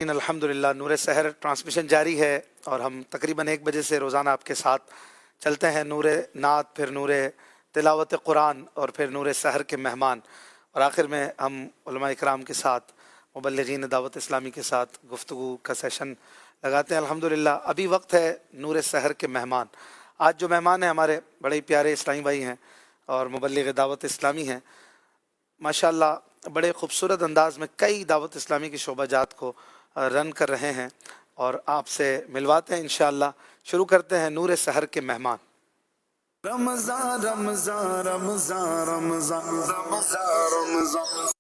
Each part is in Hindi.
अल्हम्दुलिल्लाह नूर सहर ट्रांसमिशन जारी है और हम तकरीबन 1 बजे से रोज़ाना आपके साथ चलते हैं। नूर नात, फिर नूर तिलावत कुरान और फिर नूर सहर के मेहमान, और आखिर में हम उलमा इकराम के साथ मुबल्लिगीन दावत इस्लामी के साथ गुफ्तगू का सेशन लगाते हैं। अल्हम्दुलिल्लाह अभी वक्त है नूर सहर के मेहमान। आज जो मेहमान हैं हमारे बड़े ही प्यारे इस्लामी भाई हैं और मुबल्लिग दावत इस्लामी हैं। माशाअल्लाह बड़े ख़ूबसूरत अंदाज में कई दावत इस्लामी की शोबाजात को रन कर रहे हैं और आपसे मिलवाते हैं इंशाअल्लाह। शुरू करते हैं नूर सहर के मेहमान। रमज़ान रमज़ान रमज़ान रमज़ान रमज़ान।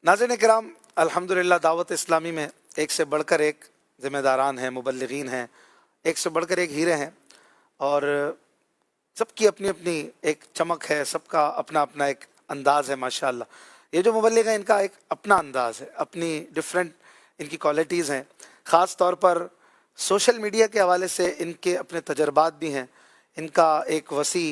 नाज़रीन किराम, अल्हम्दुलिल्लाह दावत इस्लामी में एक से बढ़कर एक ज़िम्मेदारान हैं, मुबल्लिगीन हैं, एक से बढ़कर एक हीरे हैं और सबकी अपनी अपनी एक चमक है, सबका अपना अपना एक अंदाज़ है। माशाअल्लाह ये जो मुबल्लिग हैं इनका एक अपना अंदाज़ है, अपनी डिफरेंट इनकी क्वालिटीज़ हैं। ख़ास तौर पर सोशल मीडिया के हवाले से इनके अपने तजर्बात भी हैं। इनका एक वसी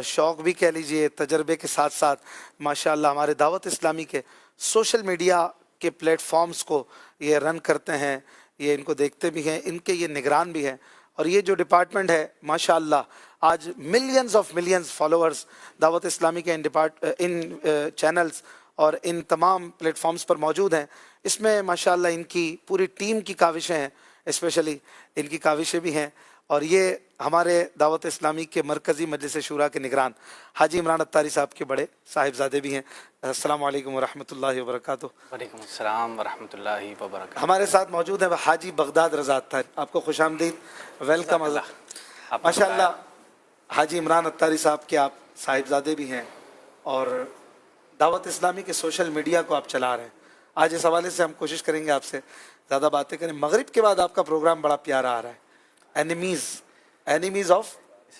शौक़ भी कह लीजिए, तजर्बे के साथ साथ माशाअल्लाह हमारे दावत इस्लामी के सोशल मीडिया के प्लेटफॉर्म्स को ये रन करते हैं, ये इनको देखते भी हैं, इनके ये निगरान भी हैं। और ये जो डिपार्टमेंट है माशाअल्लाह आज मिलियंस फॉलोअर्स दावत इस्लामी के इन चैनल्स और इन तमाम प्लेटफॉर्म्स पर मौजूद हैं। इसमें माशाअल्लाह इनकी पूरी टीम की काविशें हैं, स्पेशली इनकी काविशें भी हैं। और ये हमारे दावत इस्लामी के मरकज़ी मजलिस शूरा के निगरान हाजी इमरान अत्तारी साहब के बड़े साहिबजादे भी हैं। अस्सलाम वालेकुम वरहमतुल्लाहि वबरकातुहू। वालेकुम अस्सलाम वरहमतुल्लाहि वबरकातुहू। हमारे साथ मौजूद है हाजी बगदाद रज़ा अत्तारी, आपको खुशामदीद, वेलकम। माशाअल्लाह हाजी इमरान अत्तारी साहब के आप साहिबजादे भी हैं और दावत इस्लामी के सोशल मीडिया को आप चला रहे हैं। आज इस हवाले से हम कोशिश करेंगे आपसे ज़्यादा बातें करें। मगरिब के बाद आपका प्रोग्राम बड़ा प्यारा आ रहा है, enemies of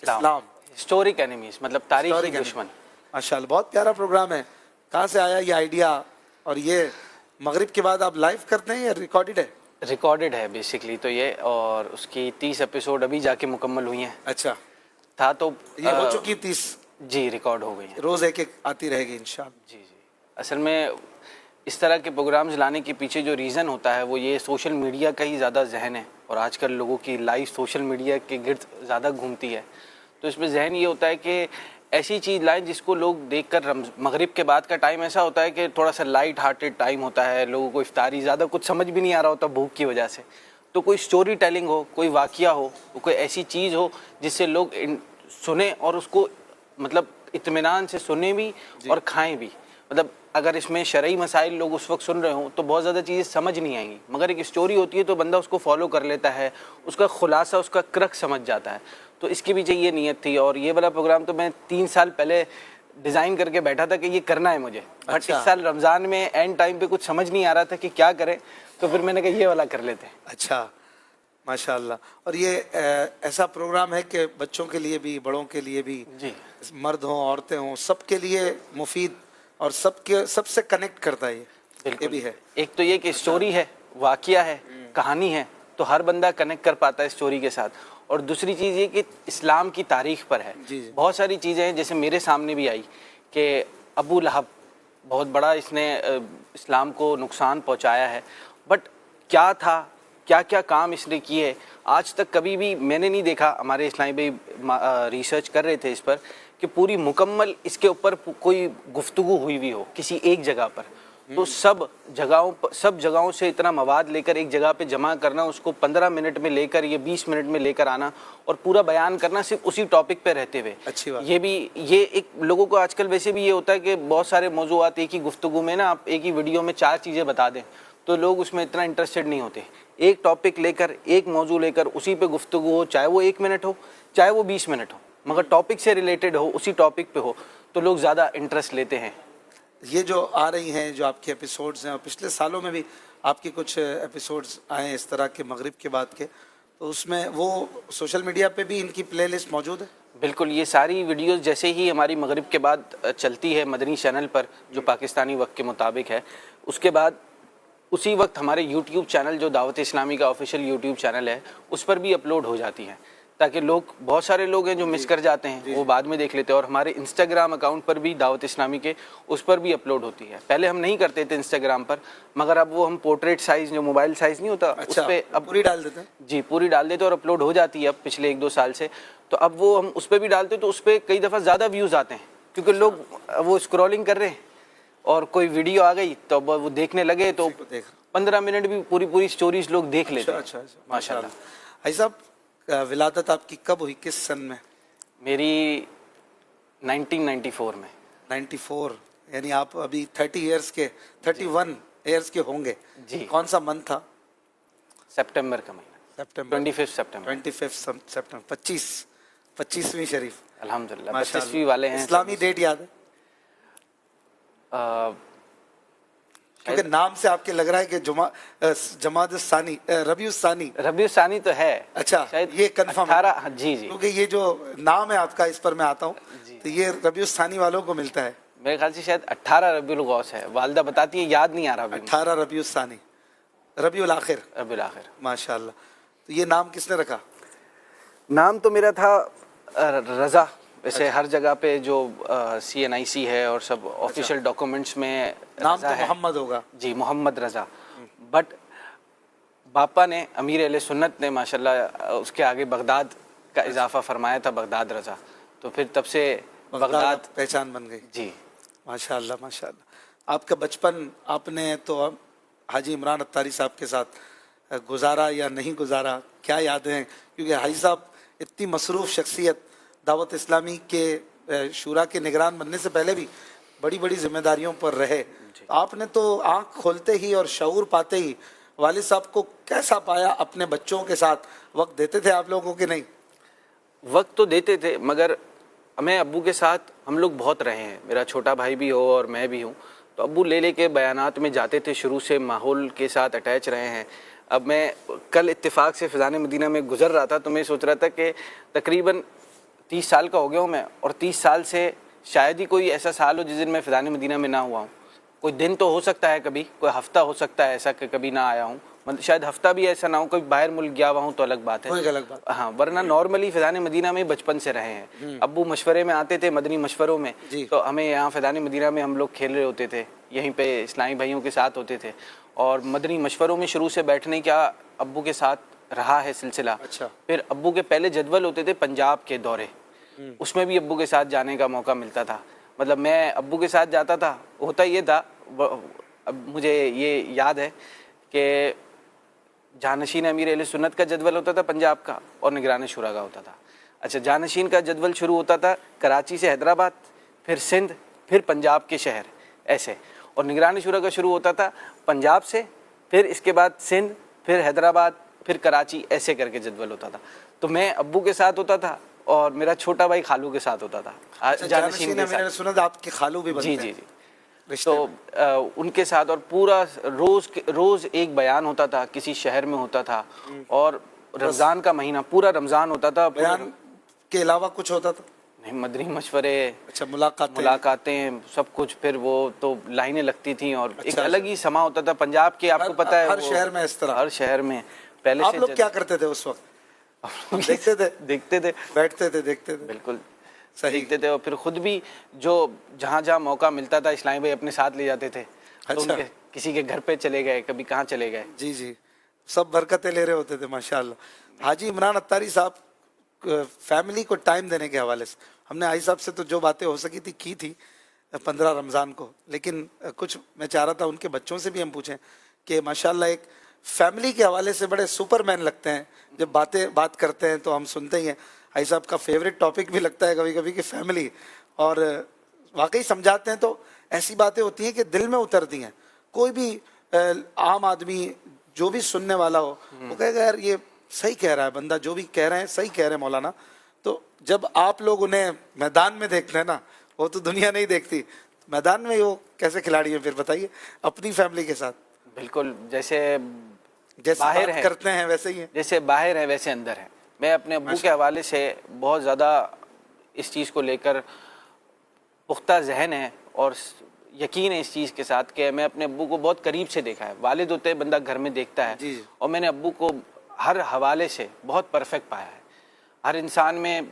Islam, historic enemies, मतलब तारीखी दुश्मन। माशाअल्लाह बहुत प्यारा प्रोग्राम है। कहाँ से आया ये आइडिया? और ये मगरिब के बाद आप लाइव करते हैं या रिकॉर्डेड है? रिकॉर्डेड है बेसिकली तो ये, और उसकी 30 एपिसोड अभी जाके मुकम्मल हुई हैं। अच्छा, था तो ये हो चुकी 30? जी रिकॉर्ड हो गई है। रोज़ एक एक आती रहेगी इंशाअल्लाह। जी जी, असल में इस तरह के प्रोग्राम्स लाने के पीछे जो रीज़न होता है वो ये सोशल मीडिया का ही ज़्यादा जहन है, और आजकल लोगों की लाइफ सोशल मीडिया के गिर्द ज़्यादा घूमती है। तो इसमें जहन ये होता है कि ऐसी चीज़ लाएं जिसको लोग देखकर मगरिब के बाद का टाइम ऐसा होता है कि थोड़ा सा लाइट हार्टेड टाइम होता है, लोगों को इफ्तारी ज़्यादा कुछ समझ भी नहीं आ रहा होता भूख की वजह से। तो कोई स्टोरी टेलिंग हो, कोई वाक़या हो, कोई ऐसी चीज़ हो जिससे लोग सुने और उसको मतलब इत्मीनान से सुने भी और खाएं भी। मतलब अगर इसमें शरई मसाइल लोग उस वक्त सुन रहे हों तो बहुत ज़्यादा चीज़ें समझ नहीं आएंगी, मगर एक स्टोरी होती है तो बंदा उसको फॉलो कर लेता है, उसका खुलासा, उसका क्रक समझ जाता है। तो इसके पीछे ये नीयत थी। और ये वाला प्रोग्राम तो मैं 3 साल पहले डिज़ाइन करके बैठा था कि ये करना है मुझे। बट इस साल रमज़ान में एंड टाइम पे कुछ समझ नहीं आ रहा था कि क्या करें, तो फिर मैंने कहा ये वाला कर लेते हैं। अच्छा माशाअल्लाह। और ये ऐसा प्रोग्राम है कि बच्चों के लिए भी, बड़ों के लिए भी, जी, मर्द हों औरतें हों, सबके लिए मुफीद और सबसे कनेक्ट करता है। ये भी है। एक तो ये कि स्टोरी है, वाक़या है, कहानी है, तो हर बंदा कनेक्ट कर पाता है स्टोरी के साथ। और दूसरी चीज़ ये कि इस्लाम की तारीख़ पर है। बहुत सारी चीज़ें हैं, जैसे मेरे सामने भी आई कि अबू लहब बहुत बड़ा इसने इस्लाम को नुकसान पहुँचाया है, बट क्या था, क्या क्या काम इसने किए, आज तक कभी भी मैंने नहीं देखा। हमारे इस्लामी भाई रिसर्च कर रहे थे इस पर कि पूरी मुकम्मल इसके ऊपर कोई गुफ्तगू हुई भी हो किसी एक जगह पर। तो सब जगहों से इतना मवाद लेकर एक जगह पे जमा करना, उसको 15 मिनट में लेकर या 20 मिनट में लेकर आना और पूरा बयान करना सिर्फ उसी टॉपिक पे रहते हुए। अच्छी बात। ये एक लोगों को आजकल वैसे भी ये होता है कि बहुत सारे मौज़ूआत एक ही गुफ्तगू में ना, आप एक ही वीडियो में 4 चीज़ें बता दें तो लोग उसमें इतना इंटरेस्टेड नहीं होते। एक टॉपिक लेकर, एक मौजू लेकर उसी पे गुफ्तगू हो, चाहे वो 1 मिनट हो चाहे वो 20 मिनट हो, मगर टॉपिक से रिलेटेड हो, उसी टॉपिक पे हो, तो लोग ज़्यादा इंटरेस्ट लेते हैं। ये जो आ रही हैं, जो आपके एपिसोड्स हैं, और पिछले सालों में भी आपके कुछ एपिसोड्स आए इस तरह के मगरिब के बाद के, तो उसमें वो सोशल मीडिया पे भी इनकी प्लेलिस्ट मौजूद है? बिल्कुल, ये सारी वीडियोस जैसे ही हमारी मगरिब के बाद चलती है मदनी चैनल पर, जो पाकिस्तानी वक्त के मुताबिक है, उसके बाद उसी वक्त हमारे यूट्यूब चैनल जो दावत इस्लामी का ऑफिशियल यूट्यूब चैनल है उस पर भी अपलोड हो जाती हैं। ताकि लोग, बहुत सारे लोग हैं जो मिस कर जाते हैं, वो बाद में देख लेते हैं। और हमारे इंस्टाग्राम अकाउंट पर भी दावत इस्लामी के उस पर भी अपलोड होती है। पहले हम नहीं करते थे इंस्टाग्राम पर, मगर अब वो हम पोर्ट्रेट साइज, जो मोबाइल साइज नहीं होता, अच्छा, उस पर अब पूरी डाल देते हैं। जी, पूरी डाल देते और अपलोड हो जाती है अब पिछले 1-2 साल से। तो अब वो हम उस पर भी डालते, तो उस पर कई दफ़ा ज़्यादा व्यूज़ आते हैं, क्योंकि लोग वो स्क्रॉलिंग कर रहे हैं और कोई वीडियो आ गई तो अब वो देखने लगे, तो 15 मिनट भी पूरी स्टोरीज लोग देख लेते हैं। अच्छा, माशाल्लाह। भाई साहब, विलादत आपकी कब हुई, किस सन में? मेरी 1994 में। 94, यानी आप अभी 31 ईयर्स के होंगे जी। कौन सा मंथ था? सितंबर का महीना, सितंबर, 25 सितंबर। 25 25वीं शरीफ, अल्हम्दुलिल्लाह, 25वीं वाले हैं। इस्लामी डेट याद है? क्योंकि नाम से आपके लग रहा है कि जमात सानी, रबी सानी तो है। अच्छा, शायद ये कंफर्म 18। जी जी, क्योंकि ये जो नाम है आपका, इस पर मैं आता हूँ, तो ये रबी सानी वालों को मिलता है। मेरे ख्याल से शायद 18 रबीउल गौस है, वालिदा बताती है, याद नहीं आ रहा अभी। 18 रबी सानी, रबीउल आखिर। माशाल्लाह। तो ये नाम किसने रखा? नाम तो मेरा था रज़ा। वैसे हर जगह पे जो CNIC है और सब ऑफिशियल डॉक्यूमेंट्स में नाम तो मोहम्मद होगा। जी, मोहम्मद रज़ा। बट पापा ने, अमीर अहले सुन्नत ने माशाल्लाह उसके आगे बगदाद का इजाफा फरमाया था, बगदाद रज़ा। तो फिर तब से बगदाद पहचान बन गई। जी, माशाल्लाह माशाल्लाह। आपका बचपन आपने तो हाजी इमरान अत्तारी साहब के साथ गुजारा या नहीं गुजारा, क्या यादें हैं? क्योंकि हाजी साहब इतनी मसरूफ़ शख्सियत, दावत इस्लामी के शूरा के निगरान बनने से पहले भी बड़ी बड़ी जिम्मेदारियों पर रहे। आपने तो आँख खोलते ही और शऊर पाते ही वालिद साहब को कैसा पाया? अपने बच्चों के साथ वक्त देते थे आप लोगों के? नहीं, वक्त तो देते थे, मगर मैं अब्बू के साथ हम लोग बहुत रहे हैं। मेरा छोटा भाई भी हो और मैं भी हूँ, तो अब्बू ले के बयानात में जाते थे, शुरू से माहौल के साथ अटैच रहे हैं। अब मैं कल इत्तेफाक से फ़िज़ान मदीना में गुज़र रहा था, तो मैं सोच रहा था कि तकरीबन 30 साल का हो गया हूँ मैं, और 30 साल से शायद ही कोई ऐसा साल हो जिस दिन मैं फ़िज़ान मदीना में ना हुआ हूँ। कोई दिन तो हो सकता है, कभी कोई हफ़्ता हो सकता है ऐसा कि कभी ना आया हूँ, मतलब शायद हफ़्ता भी ऐसा ना हो, कोई बाहर मुल्क गया हुआ हूँ तो अलग बात है, अलग बात। हाँ, वरना नॉर्मली फ़िज़ान मदीना में बचपन से रहे हैं। अब्बू मशवरे में आते थे, मदनी मशवरों में, तो हमें यहाँ फ़िज़ान मदीना में हम लोग खेल रहे होते थे, यहीं पे इस्लामी भाइयों के साथ होते थे, और मदनी मशवरों में शुरू से बैठने का अब्बू के साथ रहा है सिलसिला। अच्छा। फिर अब्बू के पहले जदवल होते थे पंजाब के दौरे, उसमें भी अब्बू के साथ जाने का मौका मिलता था। मतलब मैं अब्बू के साथ जाता था, होता ये था, अब मुझे ये याद है कि जानशीन अमीर अहले सुन्नत का जदवल होता था पंजाब का, और निगरान शुरा का होता था। अच्छा, जानशीन का जदवल शुरू होता था कराची से हैदराबाद, फिर सिंध, फिर पंजाब के शहर, ऐसे, और निगरान शुरा का शुरू होता था पंजाब से, फिर इसके बाद सिंध, फिर हैदराबाद, फिर कराची, ऐसे करके जदवल होता था। तो मैं अब्बू के साथ होता था और मेरा छोटा भाई खालू के साथ होता था। जानशीन के साथ सुना था आपके खालू भी बनते हैं। जी जी जी। तो उनके साथ, और पूरा रोज़ एक बयान होता था, किसी शहर में होता था, और रमज़ान का महीना पूरा रमज़ान होता था। बयान के अलावा कुछ होता था? नहीं, मदनी मशवरे, अच्छा, मुलाकातें, सब कुछ। फिर वो तो लाइनें लगती थी और एक अलग ही समा होता था पंजाब के, आपको पता है, हर शहर में इस तरह, हर शहर में। पहले आप लोग क्या करते थे उस वक्त? देखते थे, बैठते थे, देखते थे। बिल्कुल सही, देखते थे, और फिर खुद भी जो जहाँ मौका मिलता था इस्लामी भाई अपने साथ ले जाते थे। अच्छा। तो किसी के घर पे चले गए, कभी कहाँ चले गए। जी जी, सब बरकतें ले रहे होते थे माशाल्लाह। हाजी इमरान अत्तारी साहब फैमिली को टाइम देने के हवाले से हमने हाजी साहब से तो जो बातें हो सकी थी की थी 15 रमज़ान को, लेकिन कुछ मैं चाह रहा था उनके बच्चों से भी हम पूछें कि माशाल्लाह एक फैमिली के हवाले से बड़े सुपरमैन लगते हैं। जब बात करते हैं तो हम सुनते ही हैं। हाजी साहब का फेवरेट टॉपिक भी लगता है कभी कभी कि फैमिली, और वाकई समझाते हैं तो ऐसी बातें होती हैं कि दिल में उतरती हैं। कोई भी आम आदमी जो भी सुनने वाला हो वो कहेगा यार ये सही कह रहा है बंदा, जो भी कह रहे हैं सही कह रहे हैं मौलाना। तो जब आप लोग उन्हें मैदान में देखते हैं ना, वो तो दुनिया नहीं देखती, मैदान में वो कैसे खिलाड़ी हैं? फिर बताइए अपनी फैमिली के साथ। बिल्कुल, जैसे बाहर करते हैं वैसे ही है, जैसे बाहर है वैसे अंदर है। मैं अपने अब्बू के हवाले से बहुत ज़्यादा इस चीज़ को लेकर पुख्ता जहन है और यकीन है इस चीज़ के साथ कि मैं अपने अब्बू को बहुत करीब से देखा है। वालिद होते बंदा घर में देखता है, और मैंने अब्बू को हर हवाले से बहुत परफेक्ट पाया है। हर इंसान में,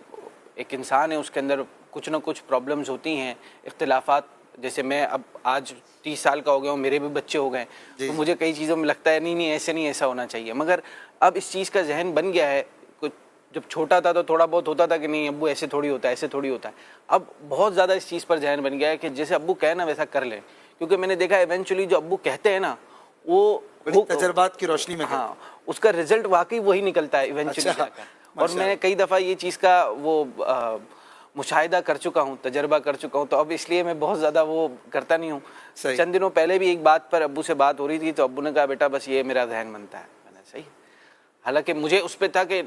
एक इंसान है उसके अंदर कुछ ना कुछ प्रॉब्लम्स होती हैं, इख्तिलाफात। जैसे मैं अब आज 30 साल का हो गया हूँ, मेरे भी बच्चे हो गए, तो मुझे कई चीज़ों में लगता है नहीं ऐसे नहीं, ऐसा होना चाहिए। मगर अब इस चीज़ का जहन बन गया है। कुछ जब छोटा था तो थोड़ा बहुत होता था कि नहीं अब्बू ऐसे थोड़ी होता है, ऐसे थोड़ी होता है। अब बहुत ज़्यादा इस चीज़ पर जहन बन गया है कि जैसे अब्बू कहे ना वैसा कर लें, क्योंकि मैंने देखा इवेंचुअली जो अब्बू कहते हैं ना वो तजर्बात की रोशनी में, हाँ, उसका रिजल्ट वाकई वही निकलता है इवेंचुअली जाकर। और मैंने कई दफ़ा ये चीज़ का वो मुशाहिदा कर चुका हूँ, तजर्बा कर चुका हूँ, तो अब इसलिए मैं बहुत ज़्यादा वो करता नहीं हूँ। चंद दिनों पहले भी एक बात पर अब्बू से बात हो रही थी, तो अब्बू ने कहा बेटा बस ये मेरा जहन बनता है। मैंने सही, हालांकि मुझे उस पर था कि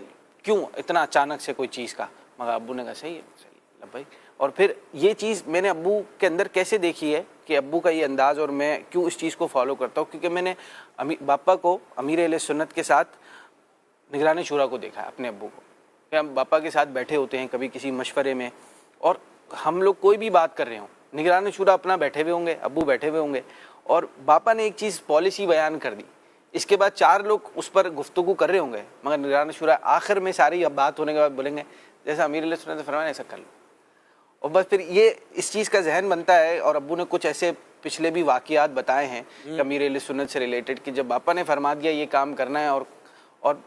क्यों इतना अचानक से कोई चीज़ का, मगर अब्बू ने कहा सही है भाई। और फिर ये चीज़ मैंने अब्बू के अंदर कैसे देखी है कि अब्बू का ये अंदाज़, और मैं क्यों इस चीज़ को फॉलो करता हूँ, क्योंकि मैंने बापा को अमीर अहले सुन्नत के साथ निगरानी शुरा को देखा है, अपने अब्बू को। कि हम पापा के साथ बैठे होते हैं कभी किसी मशवरे में, और हम लोग कोई भी बात कर रहे हों, निगरानी शुरा अपना बैठे हुए होंगे, अब्बू बैठे हुए होंगे, और पापा ने एक चीज़ पॉलिसी बयान कर दी, इसके बाद 4 लोग उस पर गुफ्तगू कर रहे होंगे, मगर निगरानी शुरा आखिर में सारी अब बात होने के बाद बोलेंगे जैसा अमीर अहले सुन्नत ने फरमाया ऐसा कर लो। और बस फिर ये इस चीज़ का जहन बनता है। और अब्बू ने कुछ ऐसे पिछले भी वाक़ियात बताए हैं अमीर अहले सुन्नत से रिलेटेड कि जब पापा ने फरमा दिया ये काम करना है और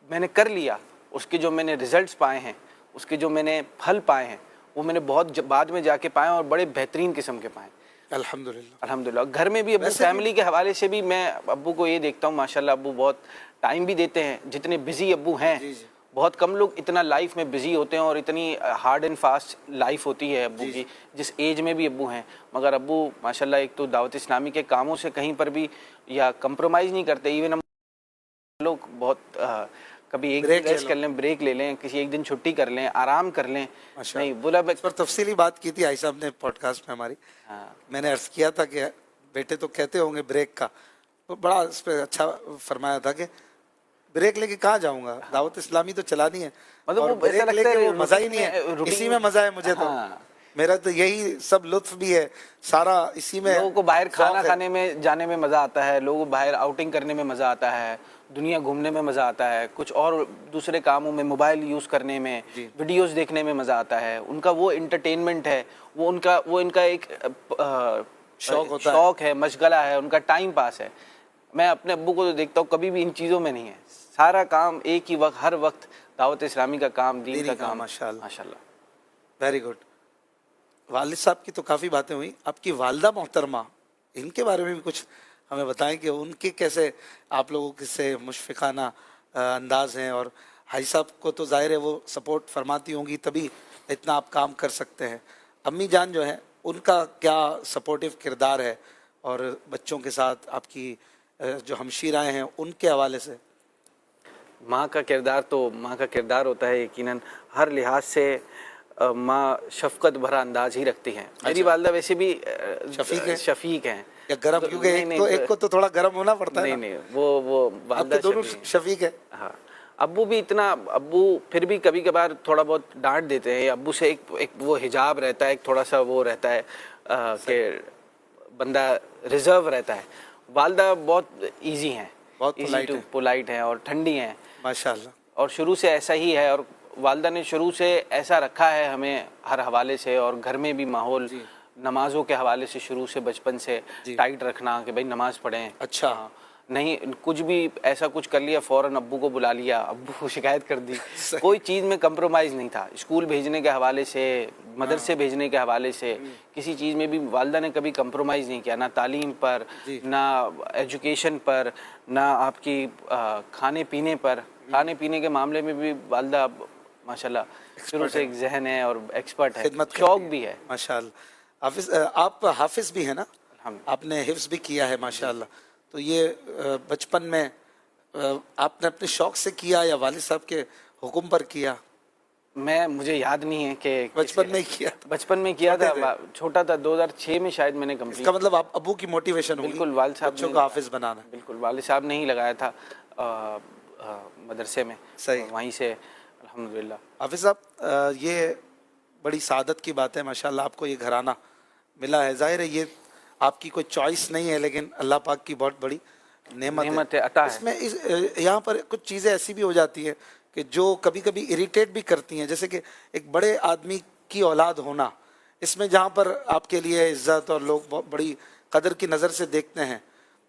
मैंने कर लिया, उसके जो मैंने रिजल्ट्स पाए हैं, उसके जो मैंने फल पाए हैं, वो मैंने बहुत बाद में जाके पाए और बड़े बेहतरीन किस्म के पाए। अल्हम्दुलिल्लाह। घर में भी अब्बू फैमिली के हवाले से भी मैं अब्बू को ये देखता हूँ, माशाल्लाह अब्बू बहुत टाइम भी देते हैं। जितने बिजी अब्बू हैं, बहुत कम लोग इतना लाइफ में बिजी होते हैं, और इतनी हार्ड एंड फास्ट लाइफ होती है अब्बू की, जिस एज में भी अब्बू हैं। मगर अब्बू माशाल्लाह एक तो दावत इस्लामी के कामों से कहीं पर भी या कंप्रोमाइज़ नहीं करते। इवन हम लोग बहुत कभी एक दिन रेस्ट कर लें, ब्रेक ले लें, किसी एक दिन छुट्टी कर लें, आराम कर लें, नहीं बोला। इस पर तफसीली बात की थी आई साहब ने पॉडकास्ट में हमारी। मैंने अर्ज किया था कि बेटे तो कहते होंगे ब्रेक का, तो बड़ा इस पर अच्छा फरमाया था कि ब्रेक लेके कहाँ जाऊंगा, दावत इस्लामी तो चलानी है, मतलब वो ब्रेक लेके वो मजा ही नहीं है, इसी में मजा है मुझे। तो मेरा तो यही सब लुत्फ भी है सारा इसी में। लोगों को बाहर खाना खाने में जाने में मज़ा आता है, लोगों को बाहर आउटिंग करने में मज़ा आता है, दुनिया घूमने में मज़ा आता है, कुछ और दूसरे कामों में मोबाइल यूज़ करने में, वीडियोस देखने में मज़ा आता है। उनका वो एंटरटेनमेंट है, वो इनका एक शौक है, मशगला है, उनका टाइम पास है। मैं अपने अब्बू को तो देखता हूँ कभी भी इन चीज़ों में नहीं है, सारा काम एक ही वक्त, हर वक्त दावत इस्लामी का काम, दीन का काम। माशाल्लाह, वेरी गुड। वालिद साहब की तो काफ़ी बातें हुई, आपकी वालदा मोहतरमा, इनके बारे में भी कुछ हमें बताएं कि उनके कैसे आप लोगों के से मुशफ़िक़ाना अंदाज़ हैं। और हाई साहब को तो ज़ाहिर है वो सपोर्ट फरमाती होंगी तभी इतना आप काम कर सकते हैं। अम्मी जान जो है उनका क्या सपोर्टिव किरदार है, और बच्चों के साथ आपकी जो हमशीराएँ हैं उनके हवाले से? माँ का किरदार होता है यकीनन हर लिहाज से। माँ शफ़क़त भरा अंदाज ही रखती हैं। मेरी वालदा वैसे भी शफ़ीक हैं। या गरम, क्योंकि एक को तो थोड़ा गरम होना पड़ता है। नहीं, वो वालदा दोनों शफ़ीक है। हाँ, अब्बू भी इतना, अब्बू फिर भी कभी कभार थोड़ा बहुत डांट देते हैं। अब्बू से एक वो हिजाब रहता है, एक थोड़ा सा वो रहता है कि बंदा रिजर्व रहता है। वालदा बहुत ईजी हैं, बहुत पोलाइट हैं और ठंडी हैं माशाल्लाह, और शुरू से ऐसा ही है। और वालदा ने शुरू से ऐसा रखा है हमें हर हवाले से, और घर में भी माहौल नमाज़ों के हवाले से शुरू से बचपन से टाइट रखना कि भाई नमाज़ पढ़ें। अच्छा, नहीं कुछ भी ऐसा कुछ कर लिया फ़ौरन अब्बू को बुला लिया, अब्बू को शिकायत कर दी। कोई चीज़ में कंप्रोमाइज़ नहीं था। स्कूल भेजने के हवाले से, मदरसे भेजने के हवाले से, किसी चीज़ में भी वालदा ने कभी कंप्रोमाइज़ नहीं किया, ना तालीम पर, ना एजुकेशन पर, ना आपकी खाने पीने के मामले में भी वालदा माशाल्लाह शुरू से एक जहन है और एक्सपर्ट है, शौक भी है माशाल्लाह। हाफिज, आप हाफिज भी है ना, आपने हिफ्ज़ भी किया है माशाल्लाह। तो ये बचपन में आपने अपने शौक से किया या वालिद साहब के हुक्म पर किया? मुझे याद नहीं है कि बचपन में किया था। बचपन में किया था, छोटा था, 2006 में शायद मैंने कंप्लीट। इसका मतलब आप अब्बू की मोटिवेशन होगी बिल्कुल, वालिद साहब बच्चों को हाफिज बनाना। बिल्कुल, वालिद साहब ने ही लगाया था मदरसे में, सही, वहीं से अल्हम्दुलिल्लाह। हाफिज साहब, ये बड़ी सादत की बात है माशाल्लाह, आपको ये घराना मिला है। जाहिर है ये आपकी कोई चॉइस नहीं है, लेकिन अल्लाह पाक की बहुत बड़ी नेमत है, अता है। इसमें यहाँ पर कुछ चीज़ें ऐसी भी हो जाती हैं कि जो कभी कभी इरिटेट भी करती हैं, जैसे कि एक बड़े आदमी की औलाद होना, इसमें जहाँ पर आपके लिए इज्जत और लोग बहुत बड़ी कदर की नज़र से देखते हैं,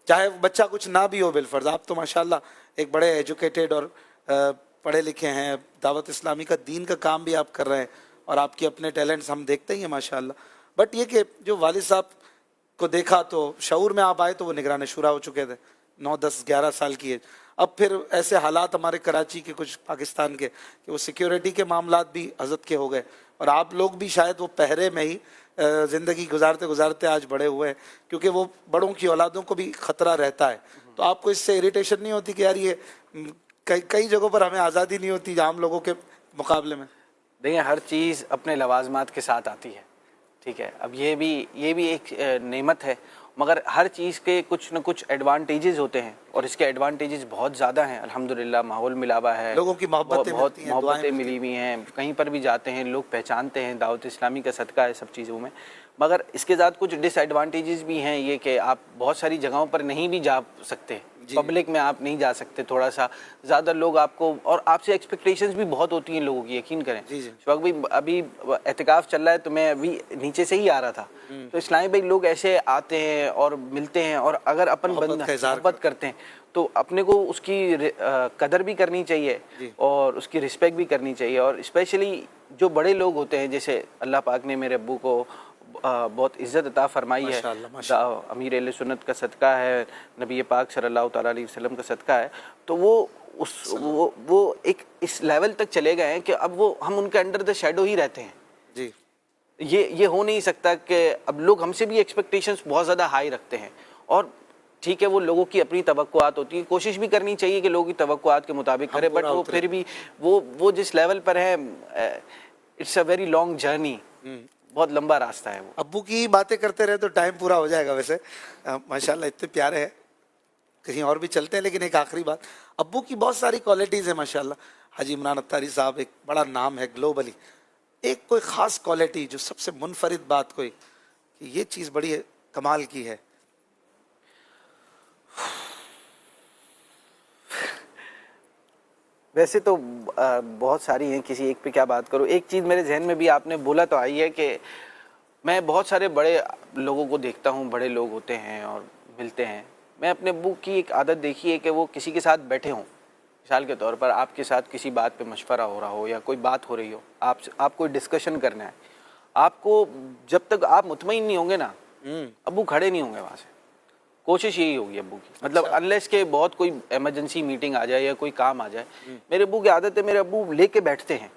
चाहे वो बच्चा कुछ ना भी हो बिलफर्ज। आप तो माशाल्लाह एक बड़े एजुकेटेड और पढ़े लिखे हैं, दावत इस्लामी का दीन का काम भी आप कर रहे हैं और आपके अपने टैलेंट्स हम देखते ही हैं माशाल्लाह। बट ये कि जो वालिद साहब को देखा तो शऊर में आप आए तो वो निगरान शुरा हो चुके थे, 9, 10, 11 साल की एज। अब फिर ऐसे हालात हमारे कराची के, कुछ पाकिस्तान के, कि वो सिक्योरिटी के मामलात भी हजरत के हो गए और आप लोग भी शायद वो पहरे में ही ज़िंदगी गुजारते गुजारते आज बड़े हुए हैं, क्योंकि वो बड़ों की औलादों को भी ख़तरा रहता है। तो आपको इससे इरिटेशन नहीं होती कि यार ये कई कई जगहों पर हमें आज़ादी नहीं होती आम लोगों के मुकाबले में? देखिए, हर चीज़ अपने लवाजमात के साथ आती है, ठीक है। अब ये भी एक नेमत है, मगर हर चीज़ के कुछ न कुछ एडवांटेजेस होते हैं और इसके एडवांटेजेस बहुत ज़्यादा हैं। अल्हम्दुलिल्लाह माहौल मिला हुआ है, लोगों की बहुत मोहब्बतें मोहब्बतें मिली हुई हैं, कहीं पर भी जाते हैं लोग पहचानते हैं, दावत इस्लामी का सदका है सब चीज़ों में। मगर इसके साथ कुछ डिसएडवांटेजेस भी हैं, ये कि आप बहुत सारी जगहों पर नहीं भी जा सकते, पब्लिक में आप नहीं जा सकते, थोड़ा सा ज़्यादा लोग आपको, और आपसे एक्सपेक्टेशंस भी बहुत होती हैं लोगों की, यकीन करें। शौक भाई, अभी एहतिकाफ चल रहा है तो मैं अभी नीचे से ही आ रहा था, तो इस्लामी भाई लोग ऐसे आते हैं और मिलते हैं, और अगर अपन मोहब्बत करते हैं तो अपने को उसकी कदर भी करनी चाहिए और उसकी रिस्पेक्ट भी करनी चाहिए। और स्पेशली जो बड़े लोग होते हैं, जैसे अल्लाह पाक ने मेरे अब्बू को बहुत इज़्ज़त अता फरमाई है, अमीर अहले सुन्नत का सदका है, नबी पाक सल्लल्लाहु तआला अलैहि वसल्लम का सदका है, तो वो एक इस लेवल तक चले गए हैं कि अब वो हम उनके अंडर द शैडो ही रहते हैं जी। ये हो नहीं सकता कि अब लोग हमसे भी एक्सपेक्टेशंस बहुत ज़्यादा हाई रखते हैं, और ठीक है वो लोगों की अपनी तवक्कुआत होती है, कोशिश भी करनी चाहिए कि लोगों की तवक्कुआत के मुताबिक करे, बट वो फिर भी वो जिस लेवल पर है, it's a very long journey, बहुत लंबा रास्ता है वो। अब्बू की बातें करते रहे तो टाइम पूरा हो जाएगा वैसे, माशाल्लाह इतने प्यारे हैं, कहीं और भी चलते हैं। लेकिन एक आखिरी बात, अब्बू की बहुत सारी क्वालिटीज़ हैं माशाल्लाह। हाजी इमरान अत्तारी साहब एक बड़ा नाम है ग्लोबली, एक कोई ख़ास क्वालिटी जो सबसे मुनफरिद बात कोई कि ये चीज़ बड़ी कमाल की है? वैसे तो बहुत सारी हैं, किसी एक पे क्या बात करूँ। एक चीज़ मेरे जहन में भी आपने बोला तो आई है कि मैं बहुत सारे बड़े लोगों को देखता हूँ, बड़े लोग होते हैं और मिलते हैं। मैं अपने अब्बू की एक आदत देखी है कि वो किसी के साथ बैठे हों, मिसाल के तौर पर आपके साथ किसी बात पे मशवरा हो रहा हो या कोई बात हो रही हो, आप कोई डिस्कशन करना है, आपको जब तक आप मुतमईन नहीं होंगे ना, अब्बू खड़े नहीं होंगे वहाँ से। कोशिश यही होगी अब्बू की, मतलब अनलेस के बहुत कोई इमरजेंसी मीटिंग आ जाए या कोई काम आ जाए, मेरे अब्बू की आदत है, मेरे अब्बू लेके बैठते हैं,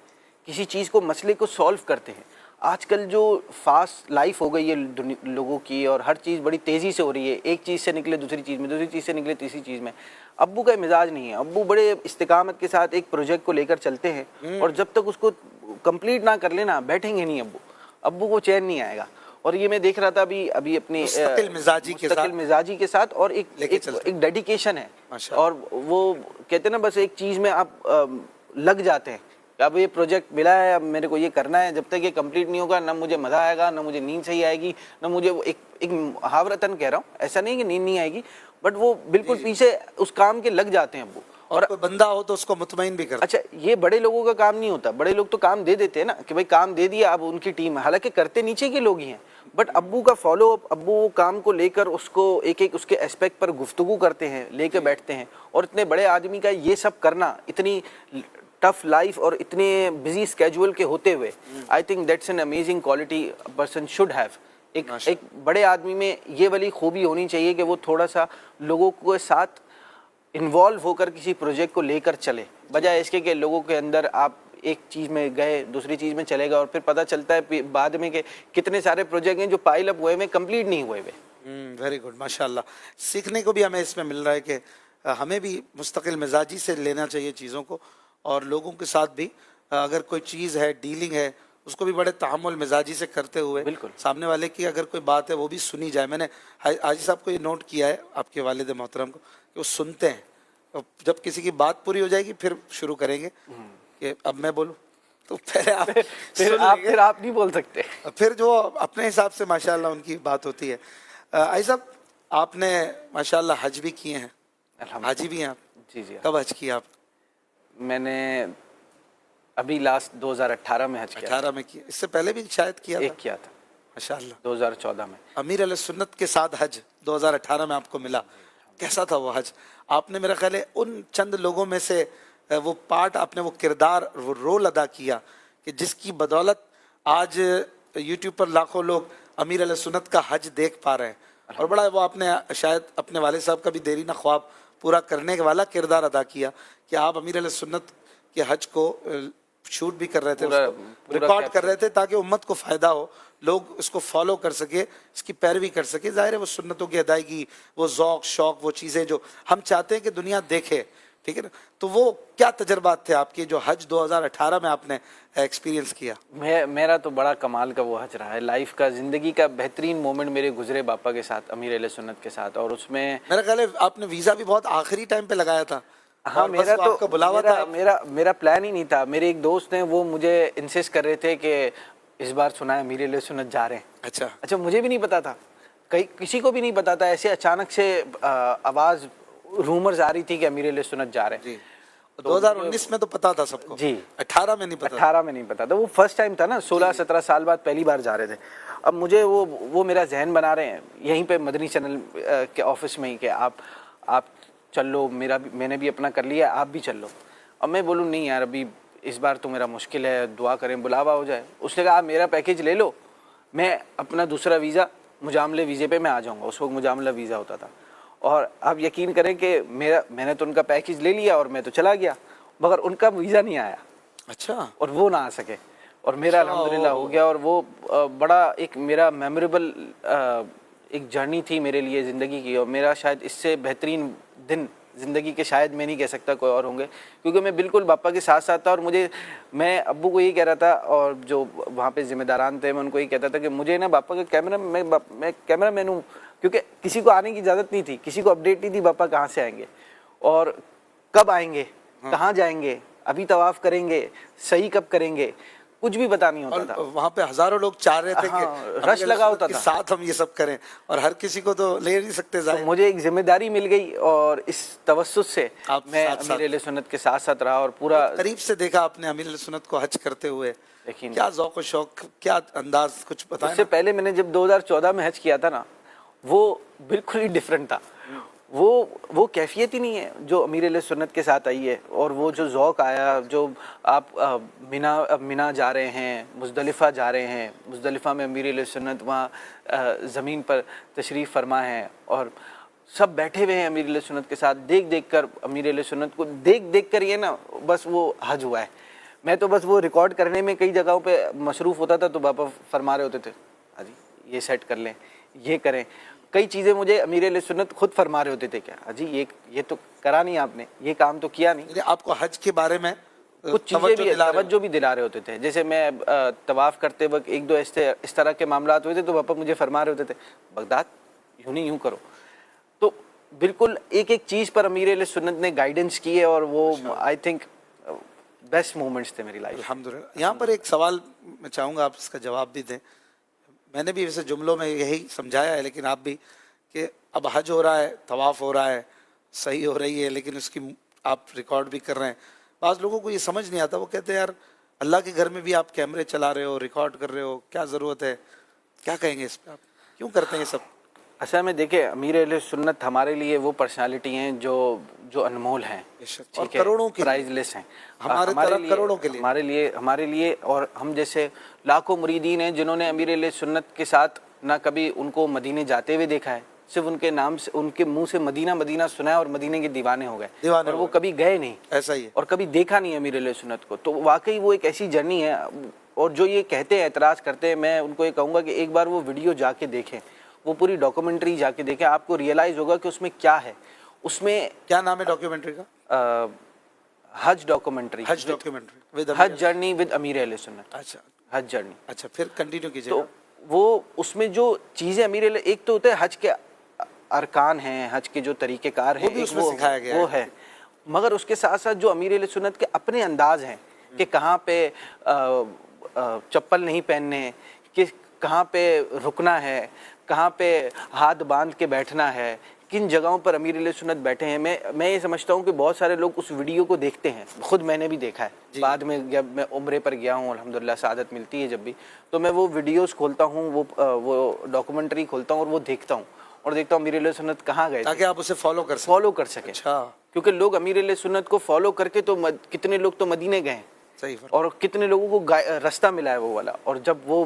किसी चीज़ को, मसले को सॉल्व करते हैं। आजकल जो फास्ट लाइफ हो गई है लोगों की और हर चीज़ बड़ी तेज़ी से हो रही है, एक चीज़ से निकले दूसरी चीज़ में, दूसरी चीज़ से निकले तीसरी चीज़ में, अब्बू का मिजाज नहीं है। अब्बू बड़े इस्तिकामत के साथ एक प्रोजेक्ट को लेकर चलते हैं और जब तक उसको कंप्लीट ना कर लेना बैठेंगे नहीं अब्बू को चैन नहीं आएगा। और ये मैं देख रहा था अभी अपनी मुस्तकिल मिजाजी के साथ और एक डेडिकेशन है, और वो कहते हैं ना बस एक चीज़ में आप लग जाते हैं, अब ये प्रोजेक्ट मिला है, अब मेरे को ये करना है, जब तक ये कंप्लीट नहीं होगा ना मुझे मज़ा आएगा, ना मुझे नींद सही आएगी, ना मुझे वो एक मुहावरतन कह रहा हूँ, ऐसा नहीं कि नींद नहीं आएगी, बट वो बिल्कुल पीछे उस काम के लग जाते हैं अब्बू। और कोई बंदा हो तो उसको मुतमईन भी करता। अच्छा, ये बड़े लोगों का काम नहीं होता, बड़े लोग तो काम दे देते हैं ना कि भाई काम दे दिया, अब उनकी टीम है, हालांकि करते नीचे के लोग ही हैं, बट अब्बू का फॉलो अप, अब्बू काम को लेकर उसको एक उसके एस्पेक्ट पर गुफ्तगू करते हैं, लेकर बैठते हैं। और इतने बड़े आदमी का ये सब करना, इतनी टफ लाइफ और इतने बिजी स्केड्यूल के होते हुए, I think that's an amazing quality a person should have. एक बड़े आदमी में ये वाली खूबी होनी चाहिए कि वो थोड़ा सा लोगों के साथ इन्वॉल्व होकर किसी प्रोजेक्ट को लेकर चले, बजाय इसके कि लोगों के अंदर आप एक चीज़ में गए दूसरी चीज़ में चले गए और फिर पता चलता है बाद में कि कितने सारे प्रोजेक्ट हैं जो पाइल अप हुए में कंप्लीट नहीं हुए हुए। वेरी गुड, माशाल्लाह। सीखने को भी हमें इसमें मिल रहा है कि हमें भी मुस्तकिल मिजाजी से लेना चाहिए चीज़ों को, और लोगों के साथ भी अगर कोई चीज़ है, डीलिंग है, उसको भी बड़े तहम्मुल मिजाजी से करते हुए, बिल्कुल सामने वाले की अगर कोई बात है वो भी सुनी जाए। मैंने हाजी साहब को ये नोट किया है, आपके वालिद मोहतरम को, कि वो सुनते हैं, तो जब किसी की बात पूरी हो जाएगी फिर शुरू करेंगे कि अब मैं बोलूँ, तो पहले आप फिर आप नहीं बोल सकते, फिर जो अपने हिसाब से माशाल्लाह उनकी बात होती है। आई साहब, आपने माशाल्लाह हज भी किए हैं, हाजी भी हैं आप? जी जी। कब हज किया आप? मैंने अभी लास्ट 2018 में हज किया। 18 में किया, इससे पहले भी शायद किया एक था? किया था माशाल्लाह। 2014 में। अमीर अल सुन्नत के साथ हज 2018 में आपको मिला, कैसा था वो हज? आपने मेरा ख्याल है उन चंद लोगों में से वो पार्ट, आपने वो किरदार, वो रोल अदा किया कि जिसकी बदौलत आज यूट्यूब पर लाखों लोग अमीर अल सुन्नत का हज देख पा रहे हैं। और बड़ा वो आपने शायद अपने वाले साहब का भी देरी ना ख्वाब पूरा करने वाला किरदार अदा किया कि आप अमीर अल सुन्नत के हज को शूट भी कर रहे थे, रिकॉर्ड कर रहे थे ताकि उम्मत को फ़ायदा हो, लोग इसको फॉलो कर सके, इसकी पैरवी कर सके। जाहिर है वो सुन्नतों की अदायगी, वो ज़ौक़ शौक़, वो चीज़ें जो हम चाहते हैं कि दुनिया देखे, ठीक है ना? तो वो क्या तजर्बात थे आपके जो हज 2018 में आपने एक्सपीरियंस किया? मेरा तो बड़ा कमाल का वो हज रहा है, लाइफ का, ज़िंदगी का बेहतरीन मोमेंट मेरे गुजरे बापा के साथ, अमीर अहले सुन्नत के साथ। और उसमें मेरा ख्याल है आपने वीज़ा भी बहुत आखिरी टाइम पे लगाया था। हाँ, मेरा तो आपका बुलावा था। मेरा प्लान ही नहीं था। मेरे एक दोस्त हैं, वो मुझे इंसिस्ट कर रहे थे कि इस बार सुना है अमीर अहले सुन्नत जा रहे हैं। अच्छा, मुझे भी नहीं पता था, कहीं किसी को भी नहीं पता था। ऐसे अचानक से आवाज़, रूमर्स आ रही थी कि अमीर अहले सुन्नत जा रहे हैं। 2019 में तो पता था सबको जी, 18 में नहीं पता। 18 में नहीं पता था, वो फर्स्ट टाइम था ना, 16-17 साल बाद पहली बार जा रहे थे। अब मुझे वो मेरा जहन बना रहे हैं यहीं पे मदनी चैनल के ऑफिस में ही कि आप चल लो, मैंने भी अपना कर लिया, आप भी चल लो। अब मैं बोलूँ नहीं यार, अभी इस बार तो मेरा मुश्किल है, दुआ करें बुलावा हो जाए। उसने कहा आप मेरा पैकेज ले लो, मैं अपना दूसरा वीज़ा, मुजामले वीज़े पे मैं आ जाऊँगा। उस वक्त मुजामला वीज़ा होता था। और आप यकीन करें कि मैंने तो उनका पैकेज ले लिया और मैं तो चला गया, मगर उनका वीज़ा नहीं आया। अच्छा। और वो ना आ सके, और मेरा अल्हम्दुलिल्लाह हो गया। और वो बड़ा एक मेरा मेमोरेबल एक जर्नी थी मेरे लिए ज़िंदगी की। और मेरा शायद इससे बेहतरीन दिन ज़िंदगी के शायद मैं नहीं कह सकता कोई और होंगे, क्योंकि मैं बिल्कुल पापा के साथ साथ था। और मैं अब्बू को यही कह रहा था, और जो वहाँ पे ज़िम्मेदारान थे, मैं उनको यही कहता था कि मुझे ना पापा का मैं कैमरा मैन हूँ, क्योंकि किसी को आने की इजाज़त नहीं थी, किसी को अपडेट नहीं थी पापा कहाँ से आएंगे और कब आएंगे, कहाँ जाएंगे, अभी तवाफ़ करेंगे, सही कब करेंगे, कुछ भी पता नहीं होता था। वहाँ पे हज़ारों लोग चाह रहे थे कि रश लगा होता था, साथ हम ये सब करें, और हर किसी को तो ले नहीं सकते। तो मुझे एक जिम्मेदारी मिल गई, और इस तवस्सुस से मैं अमीर अहले सुन्नत के साथ साथ रहा। और पूरा करीब से देखा आपने अमीर अहले सुन्नत को हज करते हुए। क्या ज़ौक़ और शौक़, क्या अंदाज, कुछ बताएं। इससे पहले मैंने जब 2014 में हज किया था ना, वो बिल्कुल ही डिफरेंट था। वो कैफियत ही नहीं है जो अमीर अहले सुन्नत के साथ आई है। और वो जो ज़ौक़ आया, जो आप मिना जा रहे हैं, मुज़दलिफ़ा जा रहे हैं, मुज़दलिफ़ा में अमीर अहले सुन्नत वहाँ ज़मीन पर तशरीफ़ फरमा है, और सब बैठे हुए हैं अमीर अहले सुन्नत के साथ। देख कर अमीर अहले सुन्नत को देख कर ये ना बस वो हज हुआ है। मैं तो बस वो रिकॉर्ड करने में कई जगहों पे मशरूफ़ होता था, तो पापा फरमा रहे होते थे अजी ये सेट कर लें, ये करें। कई चीज़ें मुझे अमीर अहले सुन्नत खुद फरमा रहे होते थे, क्या अजी ये तो करा नहीं आपने, ये काम तो किया नहीं। आपको हज के बारे में कुछ चीज़ें भी तवज्जो भी दिला रहे होते थे। जैसे मैं तवाफ़ करते वक्त एक दो इस तरह के मामलात हुए थे, तो पापा मुझे फरमा रहे होते थे बगदाद यूँ नहीं यूँ करो। तो बिल्कुल एक एक चीज़ पर अमीर अहले सुन्नत ने गाइडेंस की है, और वो आई थिंक बेस्ट मोमेंट्स थे मेरी लाइफ। अल्हम्दुलिल्लाह। यहाँ पर एक सवाल मैं चाहूँगा आप इसका जवाब भी दें। मैंने भी वैसे जुमलों में यही समझाया है, लेकिन आप भी, कि अब हज हो रहा है, तवाफ़ हो रहा है, सही हो रही है, लेकिन उसकी आप रिकॉर्ड भी कर रहे हैं। बाज़ लोगों को ये समझ नहीं आता, वो कहते हैं यार अल्लाह के घर में भी आप कैमरे चला रहे हो, रिकॉर्ड कर रहे हो, क्या ज़रूरत है? क्या कहेंगे इस पर, आप क्यों करते हैं ये सब? असल में देखिए, अमीर अहले सुन्नत हमारे लिए वो पर्सनालिटी हैं जो अनमोल हैं, और करोड़ों की प्राइजलेस हैं हमारे लिए, करोड़ों के लिए, हमारे लिए। और हम जैसे लाखों मुरीदीन हैं जिन्होंने अमीर अहले सुन्नत के साथ ना कभी उनको मदीने जाते हुए देखा है, सिर्फ उनके नाम से, उनके मुंह से मदीना मदीना सुना है और मदीने के दीवाने हो गए, और वो कभी गए नहीं, ऐसा ही है, और कभी देखा नहीं अमीर अहले सुन्नत को। तो वाकई वो एक ऐसी जर्नी है। और जो ये कहते हैं, एतराज़ करते हैं, मैं उनको ये कहूँगा कि एक बार वो वीडियो जाके देखें, वो पूरी डॉक्यूमेंट्री जाके देखें, आपको रियलाइज़ होगा कि उसमें क्या है। उसमें क्या नाम है डॉक्यूमेंट्री का? हज डॉक्यूमेंट्री, हज जर्नी विद अमीर अहले सुन्नत। अच्छा, हज जर्नी। अच्छा, फिर कंटिन्यू कीजिए। तो वो उसमें जो चीज़ें अमीर अहले, एक तो होता है हज के अरकान हैं, हज के जो तरीक़ेकार हैं, वो सिखाया गया वो है, मगर उसके साथ साथ जो अमीर अहले सुन्नत के अपने अंदाज हैं कि कहाँ पे चप्पल नहीं पहनने, कि कहाँ पे रुकना है, कहाँ पे हाथ बांध के बैठना है, किन जगहों पर अमीर अहले सुन्नत बैठे हैं। मैं ये समझता हूँ कि बहुत सारे लोग उस वीडियो को देखते हैं, खुद मैंने भी देखा है। बाद में जब मैं उम्रे पर गया हूँ, अल्हम्दुलिल्लाह सआदत मिलती है जब भी, तो मैं वो वीडियोस खोलता हूँ, वो डॉक्यूमेंट्री खोलता हूँ और वो देखता हूँ और देखता हूँ अमीर अहले सुन्नत कहाँ गए, ताकि आप उसे फॉलो कर सकें। अच्छा, क्योंकि लोग अमीर अहले सुन्नत को फॉलो करके तो कितने लोग तो मदीने गए हैं, सही, और कितने लोगों को रास्ता मिला है वो वाला। और जब वो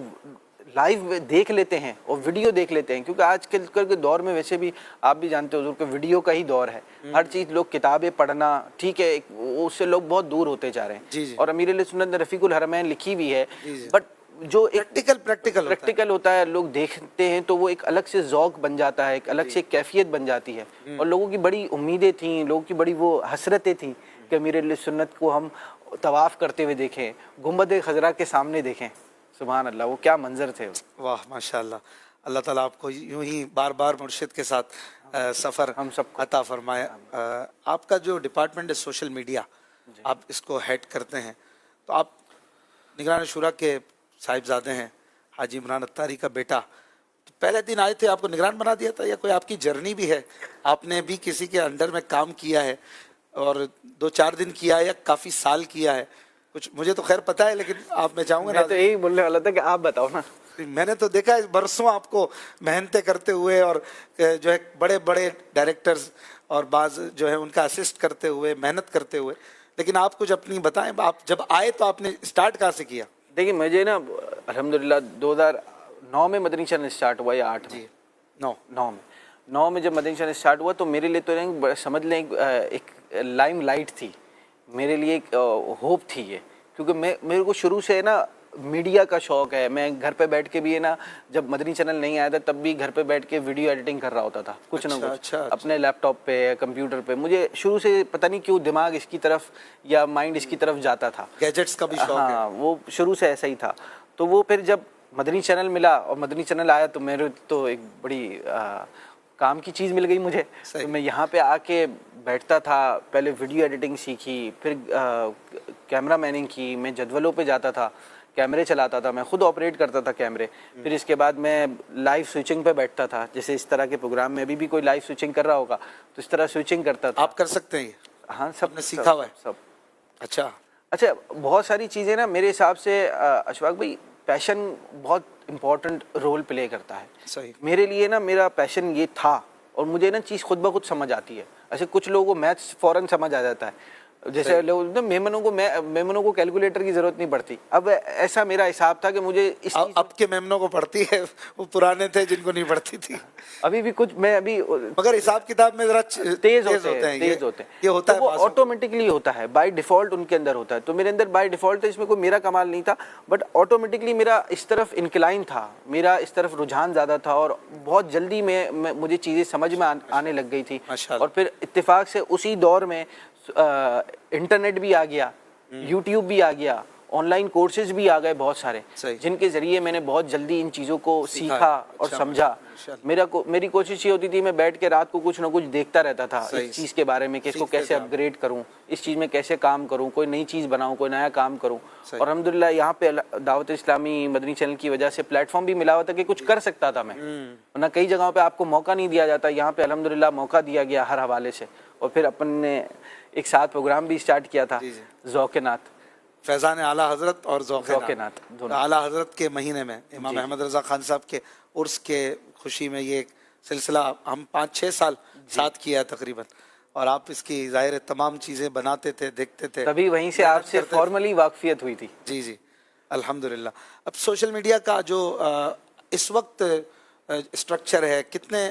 लाइव देख लेते हैं और वीडियो देख लेते हैं, क्योंकि आजकल के दौर में वैसे भी आप भी जानते हो हुजूर कि वीडियो का ही दौर है। हर चीज़ लोग किताबें पढ़ना, ठीक है, उससे लोग बहुत दूर होते जा रहे हैं। और अमीर अहले सुन्नत ने रफ़ीकुल हरमैन लिखी हुई है, बट जो एक प्रैक्टिकल होता है, लोग देखते हैं तो वो एक अलग से ज़ौक़ बन जाता है, एक अलग से कैफियत बन जाती है। और लोगों की बड़ी उम्मीदें थी, लोगों की बड़ी वो हसरतें थी कि अमीर अहले सुन्नत को हम तवाफ़ करते हुए देखें, गुंबद खज़रा के सामने देखें। सुभान अल्लाह, वो क्या मंजर थे। वाह माशाल्लाह, अल्लाह ताला आपको यूं ही बार बार मुर्शिद के साथ सफ़र हम सब अता फरमाए। आपका जो डिपार्टमेंट है सोशल मीडिया, आप इसको हेड करते हैं, तो आप निगरान शुरा के साहिबजादे हैं, हाजी इमरान अत्तारी का बेटा। तो पहले दिन आए थे, आपको निगरान बना दिया था, या कोई आपकी जर्नी भी है? आपने भी किसी के अंडर में काम किया है, और 2-4 दिन किया है या काफ़ी साल किया है? कुछ मुझे तो खैर पता है, लेकिन आप, मैं चाहूँगा, मैं तो यही बोलने वाला था कि आप बताओ ना। मैंने तो देखा है बरसों आपको मेहनतें करते हुए, और जो है बड़े बड़े डायरेक्टर्स और बाज जो है उनका असिस्ट करते हुए, मेहनत करते हुए। लेकिन आप कुछ अपनी बताएं, आप जब आए तो आपने स्टार्ट कहाँ से किया? देखिए, मुझे ना अल्हम्दुलिल्लाह 2009 में मदनी चैनल स्टार्ट हुआ, या 8 में? 9 में जब मदनी चैनल स्टार्ट हुआ तो मेरे लिए तो समझ लें एक लाइम लाइट थी, मेरे लिए एक होप थी ये, क्योंकि मेरे को शुरू से ना मीडिया का शौक़ है। मैं घर पे बैठ के भी है ना, जब मदनी चैनल नहीं आया था तब भी घर पे बैठ के वीडियो एडिटिंग कर रहा होता था, कुछ ना कुछ अपने लैपटॉप पे या कंप्यूटर पे। मुझे शुरू से पता नहीं क्यों दिमाग इसकी तरफ या माइंड इसकी तरफ जाता था, गैजेट्स का भी शौक है। हाँ, वो शुरू से ऐसा ही था। तो वो फिर जब मदनी चैनल मिला और मदनी चैनल आया तो मेरे तो एक बड़ी काम की चीज़ मिल गई मुझे। तो मैं यहाँ पे आके बैठता था, पहले वीडियो एडिटिंग सीखी, फिर कैमरा मैनिंग की, मैं जदवलों पे जाता था, कैमरे चलाता था, मैं खुद ऑपरेट करता था कैमरे। फिर इसके बाद मैं लाइव स्विचिंग पे बैठता था, जैसे इस तरह के प्रोग्राम में अभी भी कोई लाइव स्विचिंग कर रहा होगा तो इस तरह स्विचिंग करता था। आप कर सकते हैं? हाँ, सब सीखा हुआ है सब। अच्छा, बहुत सारी चीज़ें ना मेरे हिसाब से अशफाक भाई, पैशन बहुत इम्पोर्टेंट रोल प्ले करता है। सही। मेरे लिए ना मेरा पैशन ये था, और मुझे ना चीज़ खुद ब खुद समझ आती है। ऐसे कुछ लोगों को मैथ्स फ़ौरन समझ आ जाता है, जैसे लोग मेमनों को कैलकुलेटर की ज़रूरत नहीं पड़ती। अब ऐसा मेरा हिसाब था कि मुझे अब के मेमनों को पड़ती है, वो पुराने थे जिनको नहीं पड़ती थी। अभी भी कुछ मैं अभी, मगर हिसाब किताब में जरा तेज होते हैं। ये होता है, वो ऑटोमेटिकली होता है, बाय डिफ़ॉल्ट उनके अंदर होता है। तो मेरे अंदर बाय डिफ़ॉल्ट था, इसमें कोई मेरा कमाल नहीं था, बट ऑटोमेटिकली मेरा इस तरफ इंक्लाइन था, मेरा इस तरफ रुझान ज़्यादा था, और बहुत जल्दी मुझे चीज़ें समझ में आने लग गई थी। और फिर इत्तेफाक से उसी दौर में इंटरनेट भी आ गया, यूट्यूब भी आ गया, ऑनलाइन कोर्सेज भी आ गए बहुत सारे, जिनके ज़रिए मैंने बहुत जल्दी इन चीज़ों को सीखा और समझा। मेरी कोशिश ये होती थी, मैं बैठ के रात को कुछ ना कुछ देखता रहता था इस चीज़ के बारे में कि इसको कैसे अपग्रेड करूं, इस चीज़ में कैसे काम करूं, कोई नई चीज़ बनाऊं, कोई नया काम करूं। और अल्हम्दुलिल्लाह यहाँ पे दावत इस्लामी मदनी चैनल की वजह से प्लेटफॉर्म भी मिला हुआ था कि कुछ कर सकता था मैं, वरना कई जगहों पे आपको मौका नहीं दिया जाता। यहाँ पे अल्हम्दुलिल्लाह मौका दिया गया हर हवाले से। और फिर अपन ने एक साथ प्रोग्राम भी स्टार्ट किया था, ज़ौक़-ए-नात, फैज़ान आला हज़रत और ज़ौक़-ए-नात। आला हज़रत के महीने में इमाम अहमद रज़ा खान साहब के उर्स के खुशी में ये सिलसिला हम 5-6 साल साथ किया है तकरीबन, और आप इसकी ज़ाहिर तमाम चीज़ें बनाते थे, देखते थे, तभी वहीं से आपसे फॉर्मली वाक़फ़ियत हुई थी। जी, अल्हम्दुलिल्लाह। अब सोशल मीडिया का जो इस वक्त स्ट्रक्चर है, कितने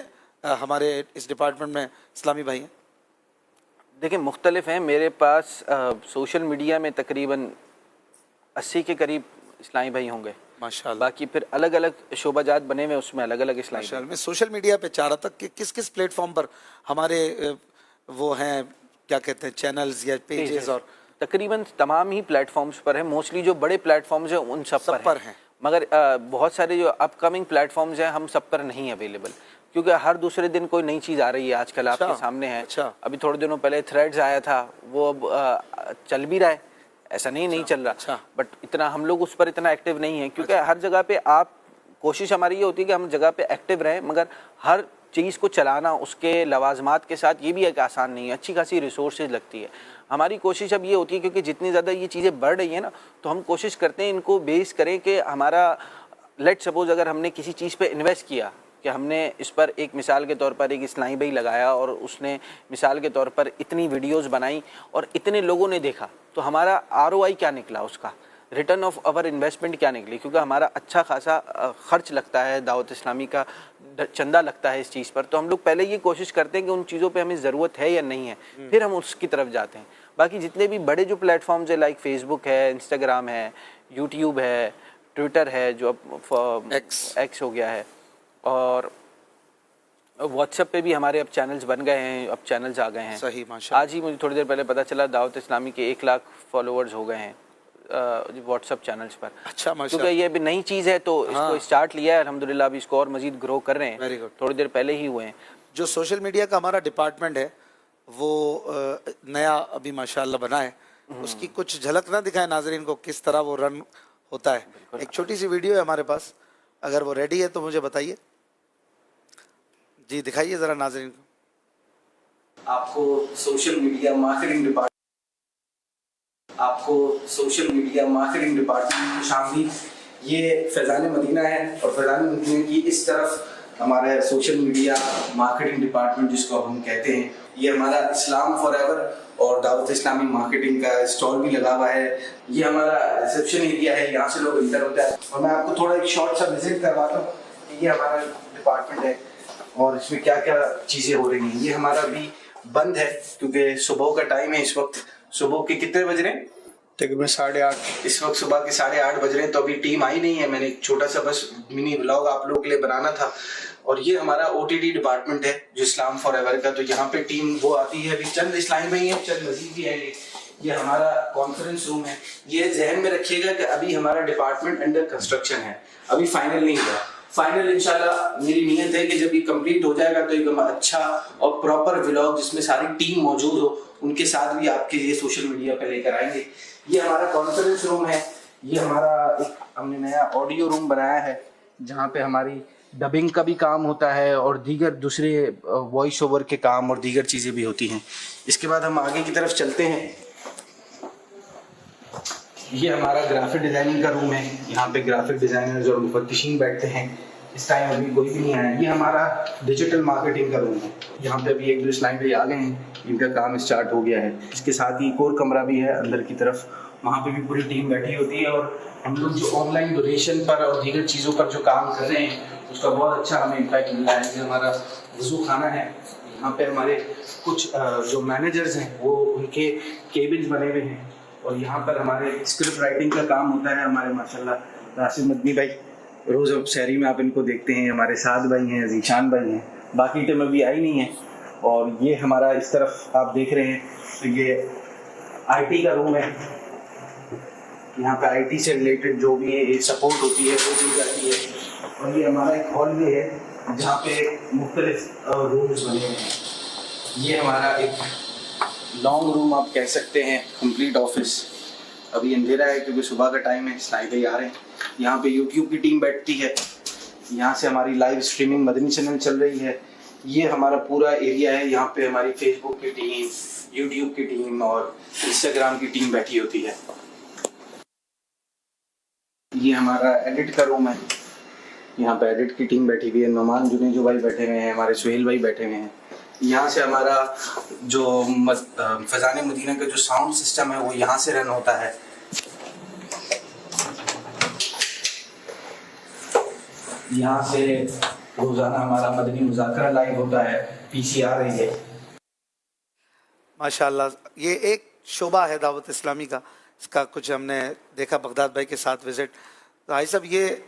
हमारे इस डिपार्टमेंट में इस्लामी भाई हैं? देखिए, मुख्तलिफ हैं। मेरे पास सोशल मीडिया में तकरीबन 80 के करीब इस्लामी भाई होंगे माशाल्लाह। बाकी फिर अलग अलग शोबाजात बने हुए, उसमें अलग अलग इस्लामी भाई। मैं सोशल मीडिया पे चाह रहा था कि किस किस प्लेटफॉर्म पर हमारे वो हैं, क्या कहते हैं, चैनल्स या पेजेस? और तकरीबन तमाम ही प्लेटफॉर्म्स पर है। मोस्टली जो बड़े प्लेटफॉर्म्स हैं उन सब पर हैं, मगर बहुत सारे जो अपकमिंग प्लेटफॉर्म्स हैं हम सब पर नहीं अवेलेबल, क्योंकि हर दूसरे दिन कोई नई चीज़ आ रही है। आजकल आपके सामने है। अभी थोड़े दिनों पहले थ्रेड्स आया था, वो अब चल भी रहा है, ऐसा नहीं चल रहा, बट इतना हम लोग उस पर इतना एक्टिव नहीं है, क्योंकि हर जगह पे आप, कोशिश हमारी ये होती है कि हम जगह पे एक्टिव रहें, मगर हर चीज़ को चलाना उसके लवाजमात के साथ, ये भी एक आसान नहीं है, अच्छी खासी रिसोर्सेज लगती है। हमारी कोशिश अब ये होती है, क्योंकि जितनी ज़्यादा ये चीज़ें बढ़ रही हैं ना, तो हम कोशिश करते हैं इनको बेस करें कि हमारा, लेट सपोज अगर हमने किसी चीज़ पे इन्वेस्ट किया, कि हमने इस पर एक मिसाल के तौर पर एक इस्लामी भाई लगाया और उसने मिसाल के तौर पर इतनी वीडियोस बनाई और इतने लोगों ने देखा, तो हमारा ROI क्या निकला, उसका रिटर्न ऑफ अवर इन्वेस्टमेंट क्या निकली, क्योंकि हमारा अच्छा खासा खर्च लगता है, दावत इस्लामी का चंदा लगता है इस चीज़ पर। तो हम लोग पहले ये कोशिश करते हैं कि उन चीज़ों पे हमें ज़रूरत है या नहीं है, फिर हम उसकी तरफ जाते हैं। बाकी जितने भी बड़े जो प्लेटफॉर्म्स है, लाइक फेसबुक है, इंस्टाग्राम है, यूट्यूब है, ट्विटर है, जो अब एक्स हो गया है, और व्हाट्सएप पे भी हमारे अब चैनल्स बन गए हैं, अब चैनल्स आ गए हैं। सही, माशाल्लाह। आज ही मुझे थोड़ी देर पहले पता चला दावत इस्लामी के 1 लाख फॉलोअर्स हो गए हैं व्हाट्सएप चैनल्स पर। अच्छा, माशाल्लाह। क्योंकि ये अभी नई चीज़ है, तो इसको स्टार्ट लिया है, अल्हम्दुलिल्लाह अभी इसको और मज़ीद ग्रो कर रहे हैं। Very good. थोड़ी देर पहले ही हुए हैं। जो सोशल मीडिया का हमारा डिपार्टमेंट है वो नया अभी माशाल्लाह बना है, उसकी कुछ झलक ना दिखाए नाजरीन को किस तरह वो रन होता है। एक छोटी सी वीडियो है हमारे पास, अगर वो रेडी है तो मुझे बताइए जी, दिखाइए ज़रा नाजरीन को। आपको सोशल मीडिया मार्केटिंग डिपार्टमेंट की शामिल। ये फैज़ान मदीना है और फैज़ान मदीना की इस तरफ हमारा सोशल मीडिया मार्केटिंग डिपार्टमेंट जिसको हम कहते हैं, ये हमारा इस्लाम फॉरएवर और दावत इस्लामी मार्केटिंग का स्टॉल भी लगा हुआ है। ये हमारा रिसेप्शन एरिया है, यहाँ से लोग इंटर होता है। और मैं आपको थोड़ा एक शॉर्ट सा विजिट करवाता हूँ कि ये हमारा डिपार्टमेंट है और इसमें क्या क्या चीज़ें हो रही हैं। ये हमारा अभी बंद है क्योंकि सुबह का टाइम है। इस वक्त सुबह के कितने बज रहे हैं? तकरीबन 8:30। इस वक्त सुबह के 8:30 बज रहे हैं, तो अभी टीम आई नहीं है। मैंने एक छोटा सा बस मिनी व्लॉग आप लोगों के लिए बनाना था। और ये हमारा OTT डिपार्टमेंट है जो इस्लाम फॉरएवर का। तो यहाँ पे टीम वो आती है, अभी चंद इस्लामी भाई हैं, चंद मजीद भी आएंगे। ये हमारा कॉन्फ्रेंस रूम है। ये जहन में रखिएगा कि अभी हमारा डिपार्टमेंट अंडर कंस्ट्रक्शन है, अभी फाइनल नहीं हुआ। फाइनल इंशाल्लाह मेरी नीयत है कि जब ये कंप्लीट हो जाएगा तो एक अच्छा और प्रॉपर व्लॉग जिसमें सारी टीम मौजूद हो, उनके साथ भी आपके लिए सोशल मीडिया पे लेकर आएंगे। ये हमारा कॉन्फ्रेंस रूम है। ये हमारा एक हमने नया ऑडियो रूम बनाया है जहाँ पे हमारी डबिंग का भी काम होता है और दीगर दूसरे वॉइस ओवर के काम और दीगर चीज़ें भी होती हैं। इसके बाद हम आगे की तरफ चलते हैं। ये हमारा ग्राफिक डिज़ाइनिंग का रूम है। यहाँ पे ग्राफिक डिज़ाइनर्स और मुफत्तिशीन बैठते हैं। इस टाइम अभी कोई भी नहीं आया। ये हमारा डिजिटल मार्केटिंग का रूम है। यहाँ पे अभी 1-2 स्लाइड पे आ गए हैं, इनका काम स्टार्ट हो गया है। इसके साथ ही एक और कमरा भी है अंदर की तरफ, वहाँ पे भी पूरी टीम बैठी होती है। और हम लोग जो ऑनलाइन डोनेशन पर और दीगर चीज़ों पर जो काम कर रहे हैं उसका बहुत अच्छा हमें इम्पैक्ट मिला है। कि हमारा वज़ू खाना है, यहाँ पे हमारे कुछ जो मैनेजर्स हैं वो उनके केबिन्स बने हुए हैं। और यहाँ पर हमारे स्क्रिप्ट राइटिंग का काम होता है। हमारे माशाल्लाह राशिद मदनी भाई, रोज़ शहरी में आप इनको देखते हैं। हमारे साद भाई हैं, जीशान भाई हैं, बाकी टीम अभी आई नहीं है। और ये हमारा इस तरफ आप देख रहे हैं तो ये IT का रूम है। यहाँ पे IT से रिलेटेड जो भी सपोर्ट होती है वो दी जाती है। और ये हमारा एक हॉल भी है जहाँ पे मुख्तलिफ रूम्स बने हुए हैं। ये हमारा एक लॉन्ग रूम आप कह सकते हैं, कंप्लीट ऑफिस। अभी अंधेरा है क्योंकि सुबह का टाइम है, स्लाइड आ रहे हैं। यहाँ पे YouTube की टीम बैठती है। यहाँ से हमारी लाइव स्ट्रीमिंग मदनी चैनल चल रही है। ये हमारा पूरा एरिया है। यहाँ पे हमारी फेसबुक की टीम, YouTube की टीम और इंस्टाग्राम की टीम बैठी होती है। ये हमारा एडिट का रूम है। यहाँ पे एडिट की टीम बैठी हुई है। नोमान जुनेजो भाई बैठे हुए हैं, हमारे सुहेल भाई बैठे हुए हैं। यहाँ से हमारा जो फैज़ान मदीना का जो साउंड सिस्टम है वो यहाँ से रन होता है। यहाँ से रोज़ाना हमारा मदनी मुज़ाकरा लाइव होता है, PC आ रही है। माशाल्लाह, ये एक शोबा है दावत इस्लामी का। इसका कुछ हमने देखा बगदाद भाई के साथ विज़िट। तो भाई साहब, ये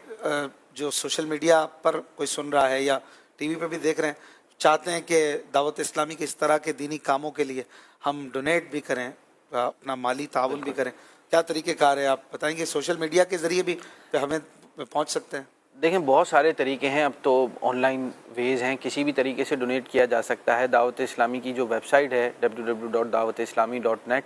जो सोशल मीडिया पर कोई सुन रहा है या TV पे भी देख रहे हैं, चाहते हैं कि दावत इस्लामी के इस तरह के दीनी कामों के लिए हम डोनेट भी करें, अपना माली ताउन भी करें, क्या तरीक़ेकार है आप बताएंगे? सोशल मीडिया के ज़रिए भी हमें पहुँच सकते हैं? देखें, बहुत सारे तरीके हैं। अब तो ऑनलाइन वेज़ हैं, किसी भी तरीके से डोनेट किया जा सकता है। दावत इस्लामी की जो वेबसाइट है www.dawatislami.net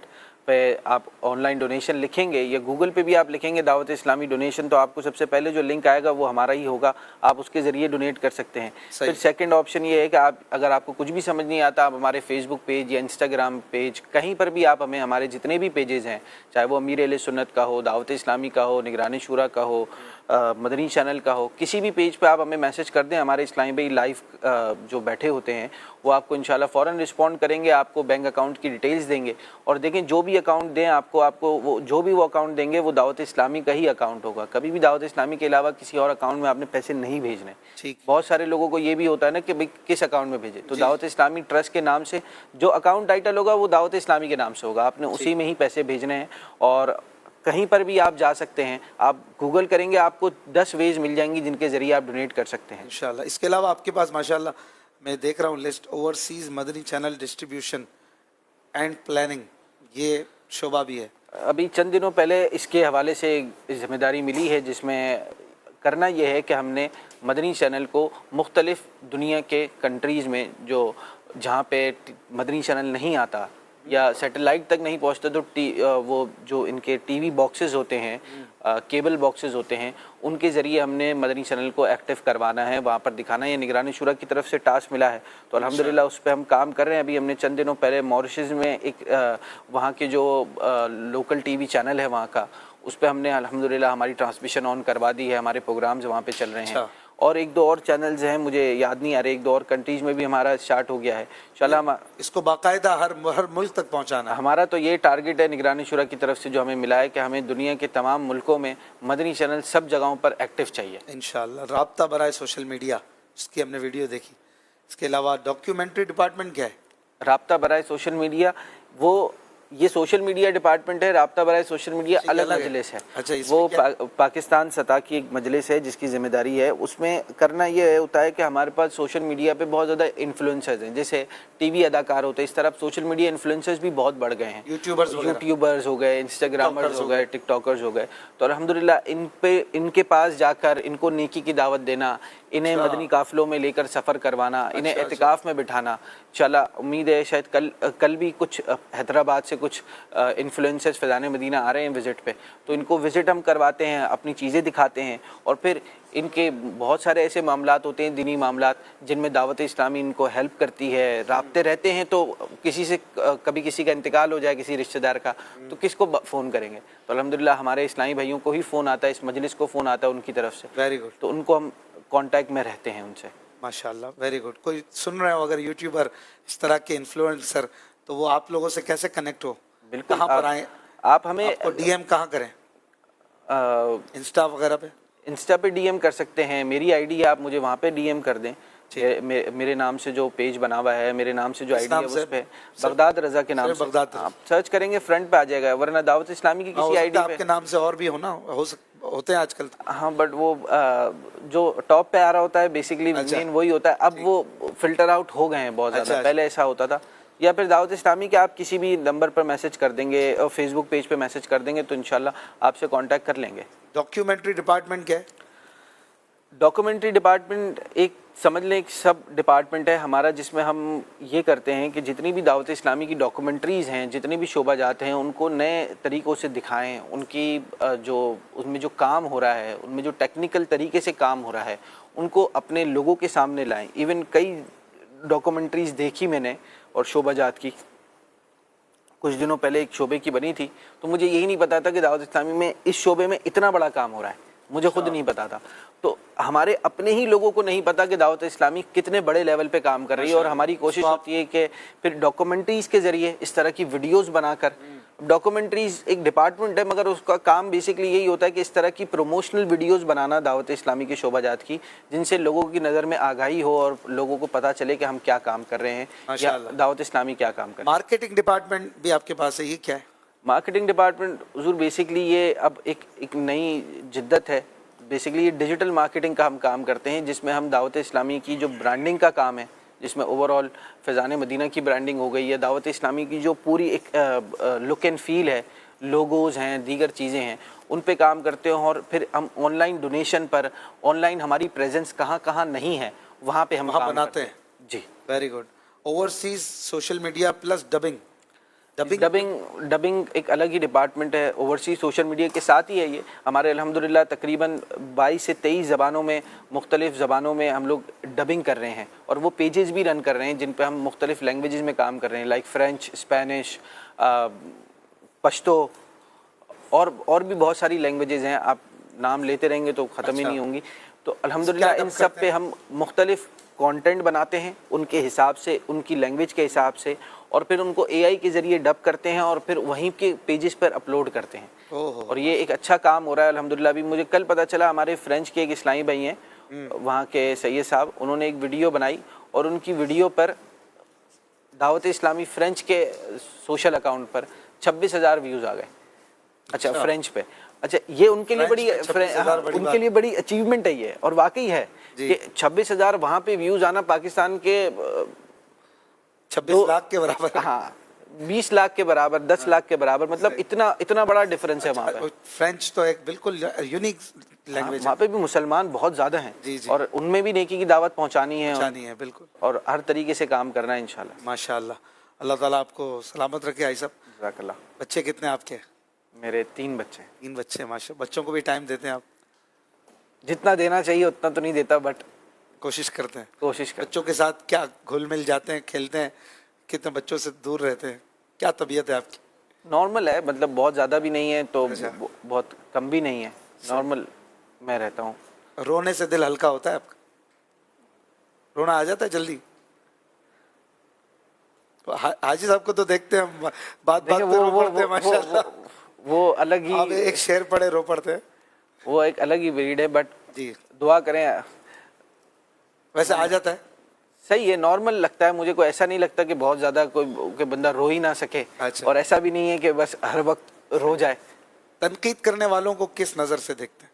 पे आप ऑनलाइन डोनेशन लिखेंगे या गूगल पे भी आप लिखेंगे दावत इस्लामी डोनेशन, तो आपको सबसे पहले जो लिंक आएगा वो हमारा ही होगा, आप उसके ज़रिए डोनेट कर सकते हैं। फिर सेकंड ऑप्शन ये है कि आप अगर आपको कुछ भी समझ नहीं आता, आप हमारे फेसबुक पेज या इंस्टाग्राम पेज कहीं पर भी आप हमें, हमारे जितने भी पेजेस हैं, चाहे वो अमीर अहले सुन्नत का हो, दावत इस्लामी का हो, निगरानी शुरा का हो, मदनी चैनल का हो, किसी भी पेज पे आप हमें मैसेज कर दें, हमारे इस्लामी भाई लाइव जो बैठे होते हैं वो आपको इंशाल्लाह फ़ौरन रिस्पॉन्ड करेंगे, आपको बैंक अकाउंट की डिटेल्स देंगे। और देखें जो भी अकाउंट दें आपको वो जो भी वो अकाउंट देंगे वो दावत इस्लामी का ही अकाउंट होगा, कभी भी दावत इस्लामी के अलावा किसी और अकाउंट में आपने पैसे नहीं भेजने। ठीक। बहुत सारे लोगों को ये भी होता है ना कि भाई किस अकाउंट में भेजे, तो दावत इस्लामी ट्रस्ट के नाम से जो अकाउंट टाइटल होगा वो दावत इस्लामी के नाम से होगा, आपने उसी में ही पैसे भेजने हैं। और कहीं पर भी आप जा सकते हैं, आप गूगल करेंगे आपको 10 वेज मिल जाएंगी जिनके ज़रिए आप डोनेट कर सकते हैं इंशाल्लाह। इसके अलावा आपके पास माशाल्लाह मैं देख रहा हूँ list, overseas Madani channel distribution and planning, ये शोबा भी है। अभी चंद दिनों पहले इसके हवाले से जिम्मेदारी मिली है, जिसमें करना यह है कि हमने मदनी चैनल को मुख्तलिफ दुनिया के कंट्रीज़ में जो जहाँ पे मदनी चैनल नहीं आता या सैटेलाइट तक नहीं पहुंचते, तो वो जो इनके टीवी बॉक्सेस होते हैं, केबल बॉक्सेस होते हैं, उनके ज़रिए हमने मदनी चैनल को एक्टिव करवाना है, वहाँ पर दिखाना है। ये निगरानी शुरा की तरफ से टास्क मिला है, तो अल्हम्दुलिल्लाह उस पर हम काम कर रहे हैं। अभी हमने चंद दिनों पहले मॉरिशस में एक वहाँ के जो लोकल टीवी चैनल है वहाँ का, उस पर हमने अल्हम्दुलिल्लाह हमारी ट्रांसमिशन ऑन करवा दी है, हमारे प्रोग्राम्स वहाँ पर चल रहे हैं। और एक दो और चैनल्स हैं, मुझे याद नहीं आ रहे, एक दो और कंट्रीज़ में भी हमारा स्टार्ट हो गया है इंशाल्लाह। इसको बाकायदा हर मुल्क तक पहुंचाना, हमारा तो ये टारगेट है निगरानी शुरा की तरफ से जो हमें मिला है कि हमें दुनिया के तमाम मुल्कों में मदनी चैनल सब जगहों पर एक्टिव चाहिए इंशाल्लाह। राब्ता बराए सोशल मीडिया, इसकी हमने वीडियो देखी। इसके अलावा डॉक्यूमेंट्री डिपार्टमेंट क्या है? राब्ता बराए सोशल मीडिया, वो ये सोशल मीडिया डिपार्टमेंट है, राब्ता बराए सोशल मीडिया अलग मजलिस है। अच्छा, वो पाकिस्तान सतह की एक मजलिस है जिसकी जिम्मेदारी है। उसमें करना ये होता है कि हमारे पास सोशल मीडिया पे बहुत ज़्यादा इन्फ्लुएंसर्स हैं, जैसे टीवी अदाकार होते हैं, इस तरह सोशल मीडिया इन्फ्लुएंसर्स भी बहुत बढ़ गए हैं। यूट्यूबर्स हो गए, इंस्टाग्रामर्स हो गए, टिकटॉकर्स हो गए। तो अल्हम्दुलिल्लाह इनके पास जाकर इनको नेकी की दावत देना, इन्हें मदनी काफिलों में लेकर सफ़र करवाना, इन्हें एतिकाफ़ में बिठाना। चला उम्मीद है शायद कल भी कुछ हैदराबाद से कुछ इन्फ्लुएंसर्स फैज़ान मदीना आ रहे हैं विज़िट पे, तो इनको विज़िट हम करवाते हैं, अपनी चीज़ें दिखाते हैं। और फिर इनके बहुत सारे ऐसे मामलात होते हैं, दीनी मामलात, जिनमें दावत इस्लामी इनको हेल्प करती है। राब्ते रहते हैं तो किसी से कभी किसी का इंतकाल हो जाए, किसी रिश्तेदार का, तो किसको फ़ोन करेंगे? तो अल्हम्दुलिल्लाह हमारे इस्लामी भाइयों को ही फ़ोन आता है, इस मजलिस को फ़ोन आता है उनकी तरफ से। Very good. तो उनको हम कांटेक्ट में रहते हैं उनसे। माशाल्लाह, वेरी गुड। कोई सुन रहे हो अगर यूट्यूबर, इस तरह के इन्फ्लुएंसर, तो वो आप लोगों से कैसे कनेक्ट हो? बिल्कुल, कहाँ पर आए? आप हमें डीएम कहाँ करें? इंस्टा वगैरह पे? इंस्टा पे डीएम कर सकते हैं, मेरी आईडी है, आप मुझे वहाँ पे डीएम कर दें। मेरे नाम से जो पेज बना हुआ है, मेरे नाम से जो आईडी है, उस पे बगदाद रजा के नाम से आप सर्च करेंगे, फ्रंट पे आ जाएगा। वरना दावत इस्लामी की किसी आईडी पे आपके नाम से और भी होते हैं आजकल। हाँ, बट वो जो टॉप पे आ रहा होता है बेसिकली मेन वही होता है। अब वो फिल्टर आउट हो गए हैं बहुत ज़्यादा, पहले ऐसा होता था। या फिर दावत इस्लामी के आप किसी भी नंबर पर मैसेज कर देंगे और फेसबुक पेज पे मैसेज कर देंगे तो इंशाल्लाह आपसे कांटेक्ट कर लेंगे। डॉक्यूमेंट्री डिपार्टमेंट क्या है? डॉक्यूमेंट्री डिपार्टमेंट एक समझ लें एक सब डिपार्टमेंट है हमारा, जिसमें हम ये करते हैं कि जितनी भी दावत इस्लामी की डॉक्यूमेंट्रीज़ हैं, जितने भी शोबा जाते हैं, उनको नए तरीक़ों से दिखाएं। उनकी जो उसमें जो काम हो रहा है, उनमें जो टेक्निकल तरीके से काम हो रहा है, उनको अपने लोगों के सामने लाएं। इवन कई डॉक्यूमेंट्रीज़ देखी मैंने और शोबा जात की, कुछ दिनों पहले एक शोबे की बनी थी, तो मुझे यही नहीं पता था कि दावत इस्लामी में इस शोबे में इतना बड़ा काम हो रहा है, मुझे खुद नहीं पता था। तो हमारे अपने ही लोगों को नहीं पता कि दावत इस्लामी कितने बड़े लेवल पे काम कर रही है। और हमारी कोशिश होती है कि फिर डॉक्यूमेंट्रीज के जरिए इस तरह की वीडियोस बनाकर, डॉक्यूमेंट्रीज एक डिपार्टमेंट है मगर उसका काम बेसिकली यही होता है कि इस तरह की प्रमोशनल वीडियोस बनाना दावत इस्लामी के शोबाजात की, जिनसे लोगों की नज़र में आगाही हो और लोगों को पता चले कि हम क्या काम कर रहे हैं या दावत इस्लामी क्या काम कर रहे हैं। मार्केटिंग डिपार्टमेंट भी आपके पास है, ये क्या है? मार्केटिंग डिपार्टमेंट हुजूर बेसिकली ये अब एक नई जिद्दत है। बेसिकली ये डिजिटल मार्केटिंग का हम काम करते हैं, जिसमें हम दावत इस्लामी की जो ब्रांडिंग का काम है, जिसमें ओवरऑल फैज़ान मदीना की ब्रांडिंग हो गई है, दावत इस्लामी की जो पूरी एक लुक एंड फील है, लोगोज़ हैं, दीगर चीज़ें हैं, उन पे काम करते हैं। और फिर हम ऑनलाइन डोनेशन पर, ऑनलाइन हमारी प्रेजेंस कहाँ कहाँ नहीं है, वहाँ पे हम काम बनाते हैं। जी, very good. Overseas social media plus dubbing, dubbing एक अलग ही डिपार्टमेंट है, ओवरसीज सोशल मीडिया के साथ ही है ये। हमारे अल्हम्दुलिल्लाह तकरीबन 22 से 23 ज़बानों में, मुख्तलिफ़ ज़बानों में हम लोग डबिंग कर रहे हैं, और वो पेजेस भी रन कर रहे हैं जिन पे हम मुख्तलिफ़ लैंग्वेजेस में काम कर रहे हैं, लाइक फ्रेंच, स्पेनिश, पश्तो, और भी बहुत सारी लैंग्वेजेस हैं। आप नाम लेते रहेंगे तो ख़त्म ही नहीं होंगी। तो अल्हम्दुलिल्लाह इन सब पे हम मुख्तलिफ़ कंटेंट बनाते हैं उनके हिसाब से, उनकी लैंग्वेज के हिसाब से, और फिर उनको एआई के ज़रिए डब करते हैं और फिर वहीं के पेजेस पर अपलोड करते हैं। और ये एक अच्छा काम हो रहा है अल्हम्दुलिल्लाह। अभी मुझे कल पता चला, हमारे फ्रेंच के एक इस्लामी भाई हैं, वहाँ के सैयद साहब, उन्होंने एक वीडियो बनाई और उनकी वीडियो पर दावत इस्लामी फ्रेंच के सोशल अकाउंट पर 26,000 व्यूज़ आ गए। अच्छा, फ्रेंच पे। अच्छा, ये उनके लिए उनके लिए बड़ी अचीवमेंट है ये, और वाकई है कि 26,000 वहाँ पे व्यूज़ आना पाकिस्तान के 26 लाख के बराबर। हाँ, 20 लाख के बराबर, 10 लाख के बराबर, मतलब इतना बड़ा डिफरेंस है वहाँ पे। फ्रेंच तो एक बिल्कुल यूनिक लैंग्वेज है। वहाँ पे भी मुसलमान बहुत ज़्यादा हैं, और उनमें भी नेकी की दावत पहुँचानी है बिल्कुल, और हर तरीके से काम करना है इंशाल्लाह। माशाल्लाह। अल्लाह ताला आपको सलामत रखे आई सब। जज़ाकल्लाह। बच्चे कितने आपके? मेरे 3 बच्चे हैं। 3 बच्चे, माशा। बच्चों को भी टाइम देते हैं आप? जितना देना चाहिए उतना तो नहीं देता, बट कोशिश करते हैं। बच्चों के साथ क्या घुल मिल जाते हैं, खेलते हैं? कितने बच्चों से दूर रहते हैं? क्या तबीयत है आपकी? नॉर्मल है, मतलब बहुत ज़्यादा भी नहीं है तो बहुत कम भी नहीं है, नॉर्मल मैं रहता हूँ। रोने से दिल हल्का होता है आपका? रोना आ जाता है जल्दी? हाजी साहब को तो देखते हैं हम, बात पे रो पड़ते हैं माशाल्लाह। वो अलग ही, आप एक शेर पढ़े रो पड़ते हैं, वो एक अलग ही ब्रीड है। बट जी, दुआ करें। वैसे आ जाता है? सही है, नॉर्मल लगता है मुझे। को ऐसा नहीं लगता कि बहुत ज़्यादा कोई बंदा रो ही ना सके। अच्छा। और ऐसा भी नहीं है कि बस हर वक्त रो जाए। तनकीद करने वालों को किस नज़र से देखते हैं?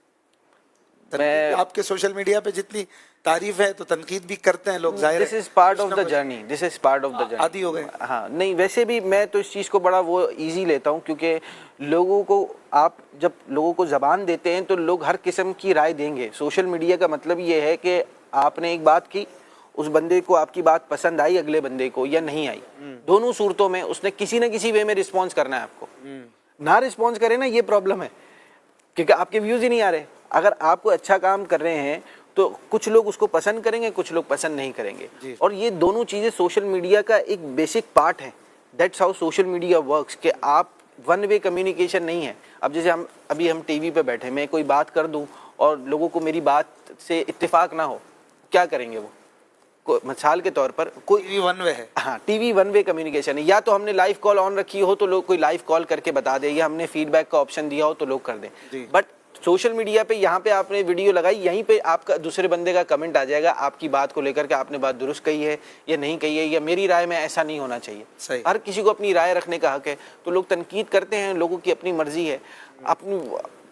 आपके सोशल मीडिया पे जितनी तारीफ है तो तनकीद भी करते हैं लोग, जाहिर है। This is part of the journey, this is part of the journey. आदी हो गए। हाँ, नहीं वैसे भी मैं तो इस चीज़ को बड़ा वो इजी लेता हूँ, क्योंकि लोगों को, आप जब लोगों को ज़बान देते हैं तो लोग हर किस्म की राय देंगे। सोशल मीडिया का मतलब ये है कि आपने एक बात की, उस बंदे को आपकी बात पसंद आई, अगले बंदे को, या नहीं आई, दोनों सूरतों में उसने किसी न किसी वे में रिस्पॉन्स करना है आपको। ना रिस्पॉन्स करे ना, ये प्रॉब्लम है, क्योंकि आपके व्यूज़ ही नहीं आ रहे। अगर आपको अच्छा काम कर रहे हैं तो कुछ लोग उसको पसंद करेंगे, कुछ लोग पसंद नहीं करेंगे, और ये दोनों चीज़ें सोशल मीडिया का एक बेसिक पार्ट है। That's how social media works, कि आप वन वे कम्युनिकेशन नहीं है। अब जैसे हम टीवी पे बैठे, मैं कोई बात कर दूं और लोगों को मेरी बात से इत्तेफाक ना हो, क्या करेंगे वो? मिसाल के तौर पर कोई टीवी वन वे है। हाँ, टीवी वन वे कम्युनिकेशन है। या तो हमने लाइव कॉल ऑन रखी हो तो लोग कोई लाइव कॉल करके बता दे, या हमने फीडबैक का ऑप्शन दिया हो तो लोग कर दें। बट सोशल मीडिया पे, यहाँ पे आपने वीडियो लगाई, यहीं पे आपका दूसरे बंदे का कमेंट आ जाएगा आपकी बात को लेकर के, आपने बात दुरुस्त कही है या नहीं कही है, या मेरी राय में ऐसा नहीं होना चाहिए। हर किसी को अपनी राय रखने का हक है। तो लोग तनकीद करते हैं, लोगों की अपनी मर्जी है,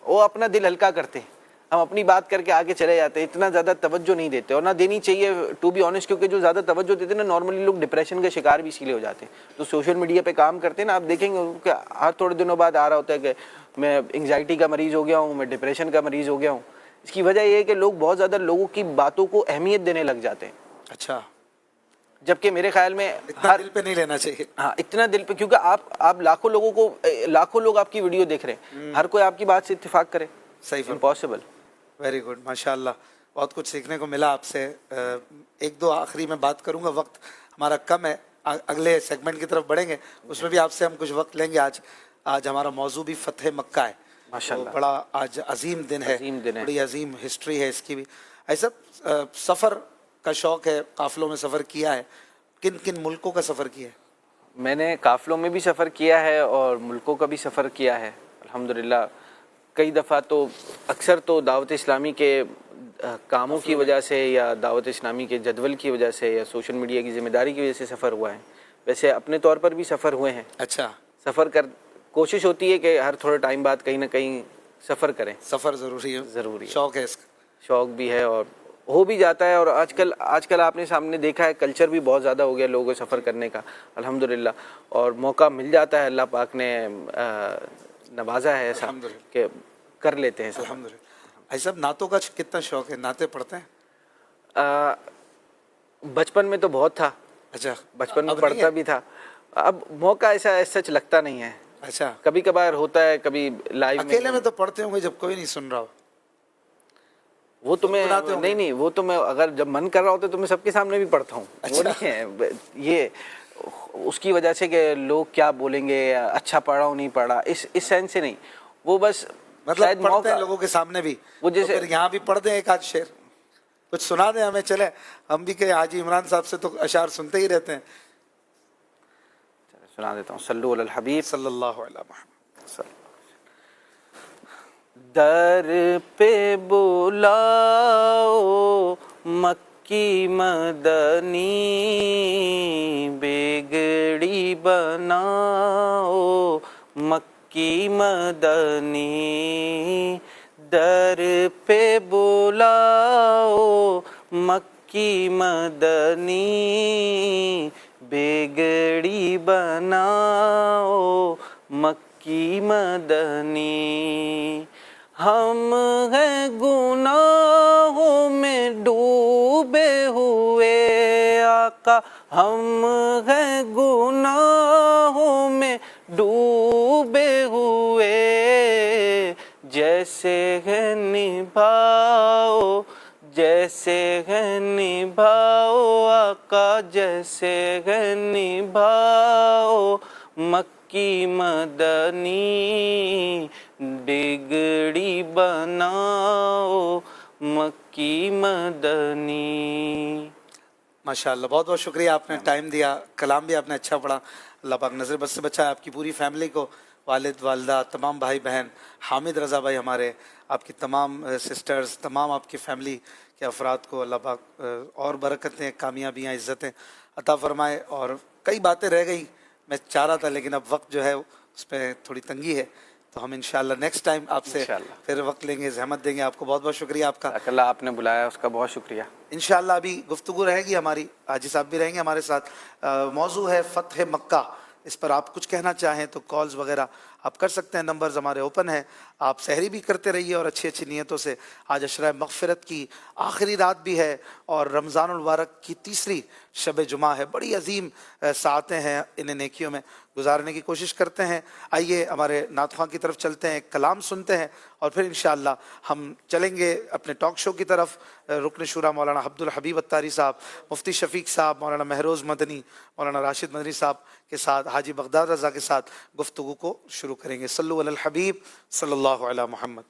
वो अपना दिल हल्का करते हैं। हम अपनी बात करके आगे चले जाते हैं, इतना ज़्यादा तवज्जो नहीं देते, और ना देनी चाहिए टू बी ऑनेस्ट, क्योंकि जो ज़्यादा तवज्जो देते हैं ना, नॉर्मली लोग डिप्रेशन का शिकार भी इसीलिए हो जाते हैं। तो सोशल मीडिया पे काम करते हैं ना, आप देखेंगे कि हर थोड़े दिनों बाद आ रहा होता है कि मैं एंग्जाइटी का मरीज़ हो गया हूँ, मैं डिप्रेशन का मरीज़ हो गया हूँ। इसकी वजह यह है कि लोग बहुत ज़्यादा लोगों की बातों को अहमियत देने लग जाते हैं। अच्छा, जबकि मेरे ख्याल में इतना दिल पे नहीं लेना चाहिए। हाँ, इतना दिल पे, क्योंकि आप लाखों लोग आपकी वीडियो देख रहे हैं, हर कोई आपकी बात से इत्तेफाक करे, सही, इम्पॉसिबल। वेरी गुड, माशाल्लाह, बहुत कुछ सीखने को मिला आपसे। एक दो आखिरी में बात करूंगा, वक्त हमारा कम है, अगले सेगमेंट की तरफ बढ़ेंगे, उसमें भी आपसे हम कुछ वक्त लेंगे। आज हमारा मौजू भी फतेह मक्का है, माशाल्लाह। तो बड़ा आज अजीम दिन है, बड़ी अजीम हिस्ट्री है इसकी भी। ऐसा सफ़र का शौक़ है, काफ़िलों में सफ़र किया है, किन किन मुल्कों का सफ़र किया है? मैंने काफ़िलों में भी सफ़र किया है और मुल्कों का भी सफ़र किया है अल्हम्दुलिल्लाह। कई दफ़ा तो अक्सर तो दावत इस्लामी के कामों की वजह से, या दावत इस्लामी के जदवल की वजह से, या सोशल मीडिया की ज़िम्मेदारी की वजह से सफ़र हुआ है। वैसे अपने तौर पर भी सफ़र हुए हैं। अच्छा, कोशिश होती है कि हर थोड़े टाइम बाद कहीं ना कहीं सफ़र करें। सफ़र ज़रूरी है, शौक़ है इसका, शौक़ भी है और हो भी जाता है। और आजकल आपने सामने देखा है, कल्चर भी बहुत ज़्यादा हो गया लोगों को सफ़र करने का अल्हम्दुलिल्लाह, और मौका मिल जाता है, अल्लाह पाक ने नवाजा है ऐसा कि कर लेते हैं अल्हम्दुलिल्लाह। ऐसा नातों का कितना शौक़ है, नाते पढ़ते हैं? बचपन में तो बहुत था। अच्छा, बचपन में पढ़ता भी था, अब मौका ऐसा सच लगता नहीं है, अच्छा, कभी कभार होता है, कभी लाइव अकेले में तो पढ़ते होंगे जब कोई नहीं सुन रहा हो। वो तो मैं गुनगुनाते होंगे। नहीं, वो तो मैं अगर जब मन कर रहा होता है तो मैं सबके सामने भी पढ़ता हूँ। वो अच्छा। नहीं है ये उसकी वजह से कि लोग क्या बोलेंगे, अच्छा पढ़ा हो नहीं पढ़ा, इस सेंस से नहीं, वो बस मतलब शायद पढ़ते हैं मौका। लोगों के सामने भी, वो तो जैसे फिर यहाँ भी पढ़ दें एक आध शेर, कुछ सुना दें हमें, चले हम भी कहे हाजी इमरान साहब से तो अशार सुनते ही रहते हैं। सुना देता हूँ। सल्लु अलल हबीब सल्लल्लाहु अलैहि वसल्लम। दर पे बुलाओ मक्की मदनी, बिगड़ी बनाओ मक्की मदनी। दर पे बुलाओ मक्की मदनी, बिगड़ी बनाओ मक्की मदनी। हम हैं गुनाहों में डूबे हुए आका, हम हैं गुनाहों में डूबे हुए, जैसे है निभाओ, जैसे है निभाओ आका, जैसे है निभाओ मक्की मदनी, बिगड़ी बनाओ मक्की मदनी। माशाल्लाह, बहुत बहुत शुक्रिया, आपने टाइम दिया, कलाम भी आपने अच्छा पढ़ा। अल्लाह पाक नज़र बद से बचाए आपकी पूरी फैमिली को, वालिद वालदा, तमाम भाई बहन, हामिद रज़ा भाई हमारे, आपकी तमाम सिस्टर्स, तमाम आपकी फैमिली के अफराद को अल्लाह पाक और बरकतें, कामयाबियाँ, इज़्ज़तें अता फ़रमाए। और कई बातें रह गई, मैं चाह रहा था लेकिन अब वक्त जो है उस पर थोड़ी तंगी है, तो हम इंशाल्लाह नेक्स्ट टाइम आपसे फिर वक्त लेंगे, ज़हमत देंगे। आपको बहुत बहुत शुक्रिया आपका, अल्लाह आपने बुलाया उसका बहुत शुक्रिया। इंशाल्लाह अभी गुफ्तगू रहेगी हमारी, हाजी साहब भी रहेंगे हमारे साथ। मौजू है फ़तह मक्का, इस पर आप कुछ कहना चाहें तो कॉल्स वगैरह आप कर सकते हैं, नंबर्स हमारे ओपन है। आप सहरी भी करते रहिए और अच्छी अच्छी नीयतों से। आज अशरा मग़फ़िरत की आखिरी रात भी है और रमज़ानुल मुबारक की तीसरी शब जुमा है। बड़ी अजीम सातें हैं, इन्हें नेकियों में गुजारने की कोशिश करते हैं। आइए हमारे नात ख़्वां की तरफ चलते हैं, कलाम सुनते हैं और फिर इंशाअल्लाह हम चलेंगे अपने टॉक शो की तरफ। रुकन शुरा मौलाना अब्दुल हबीब अत्तारी साहब, मुफ्ती शफ़ीक साहब, मौलाना महरोज़ मदनी, मौलाना राशिद मदनी साहब के साथ, हाजी बगदाद रज़ा के साथ गुफ्तगू को शुरू करेंगे। सल्लु अलल हबीब सल्लल्लाहु अलैहि मोहम्मद।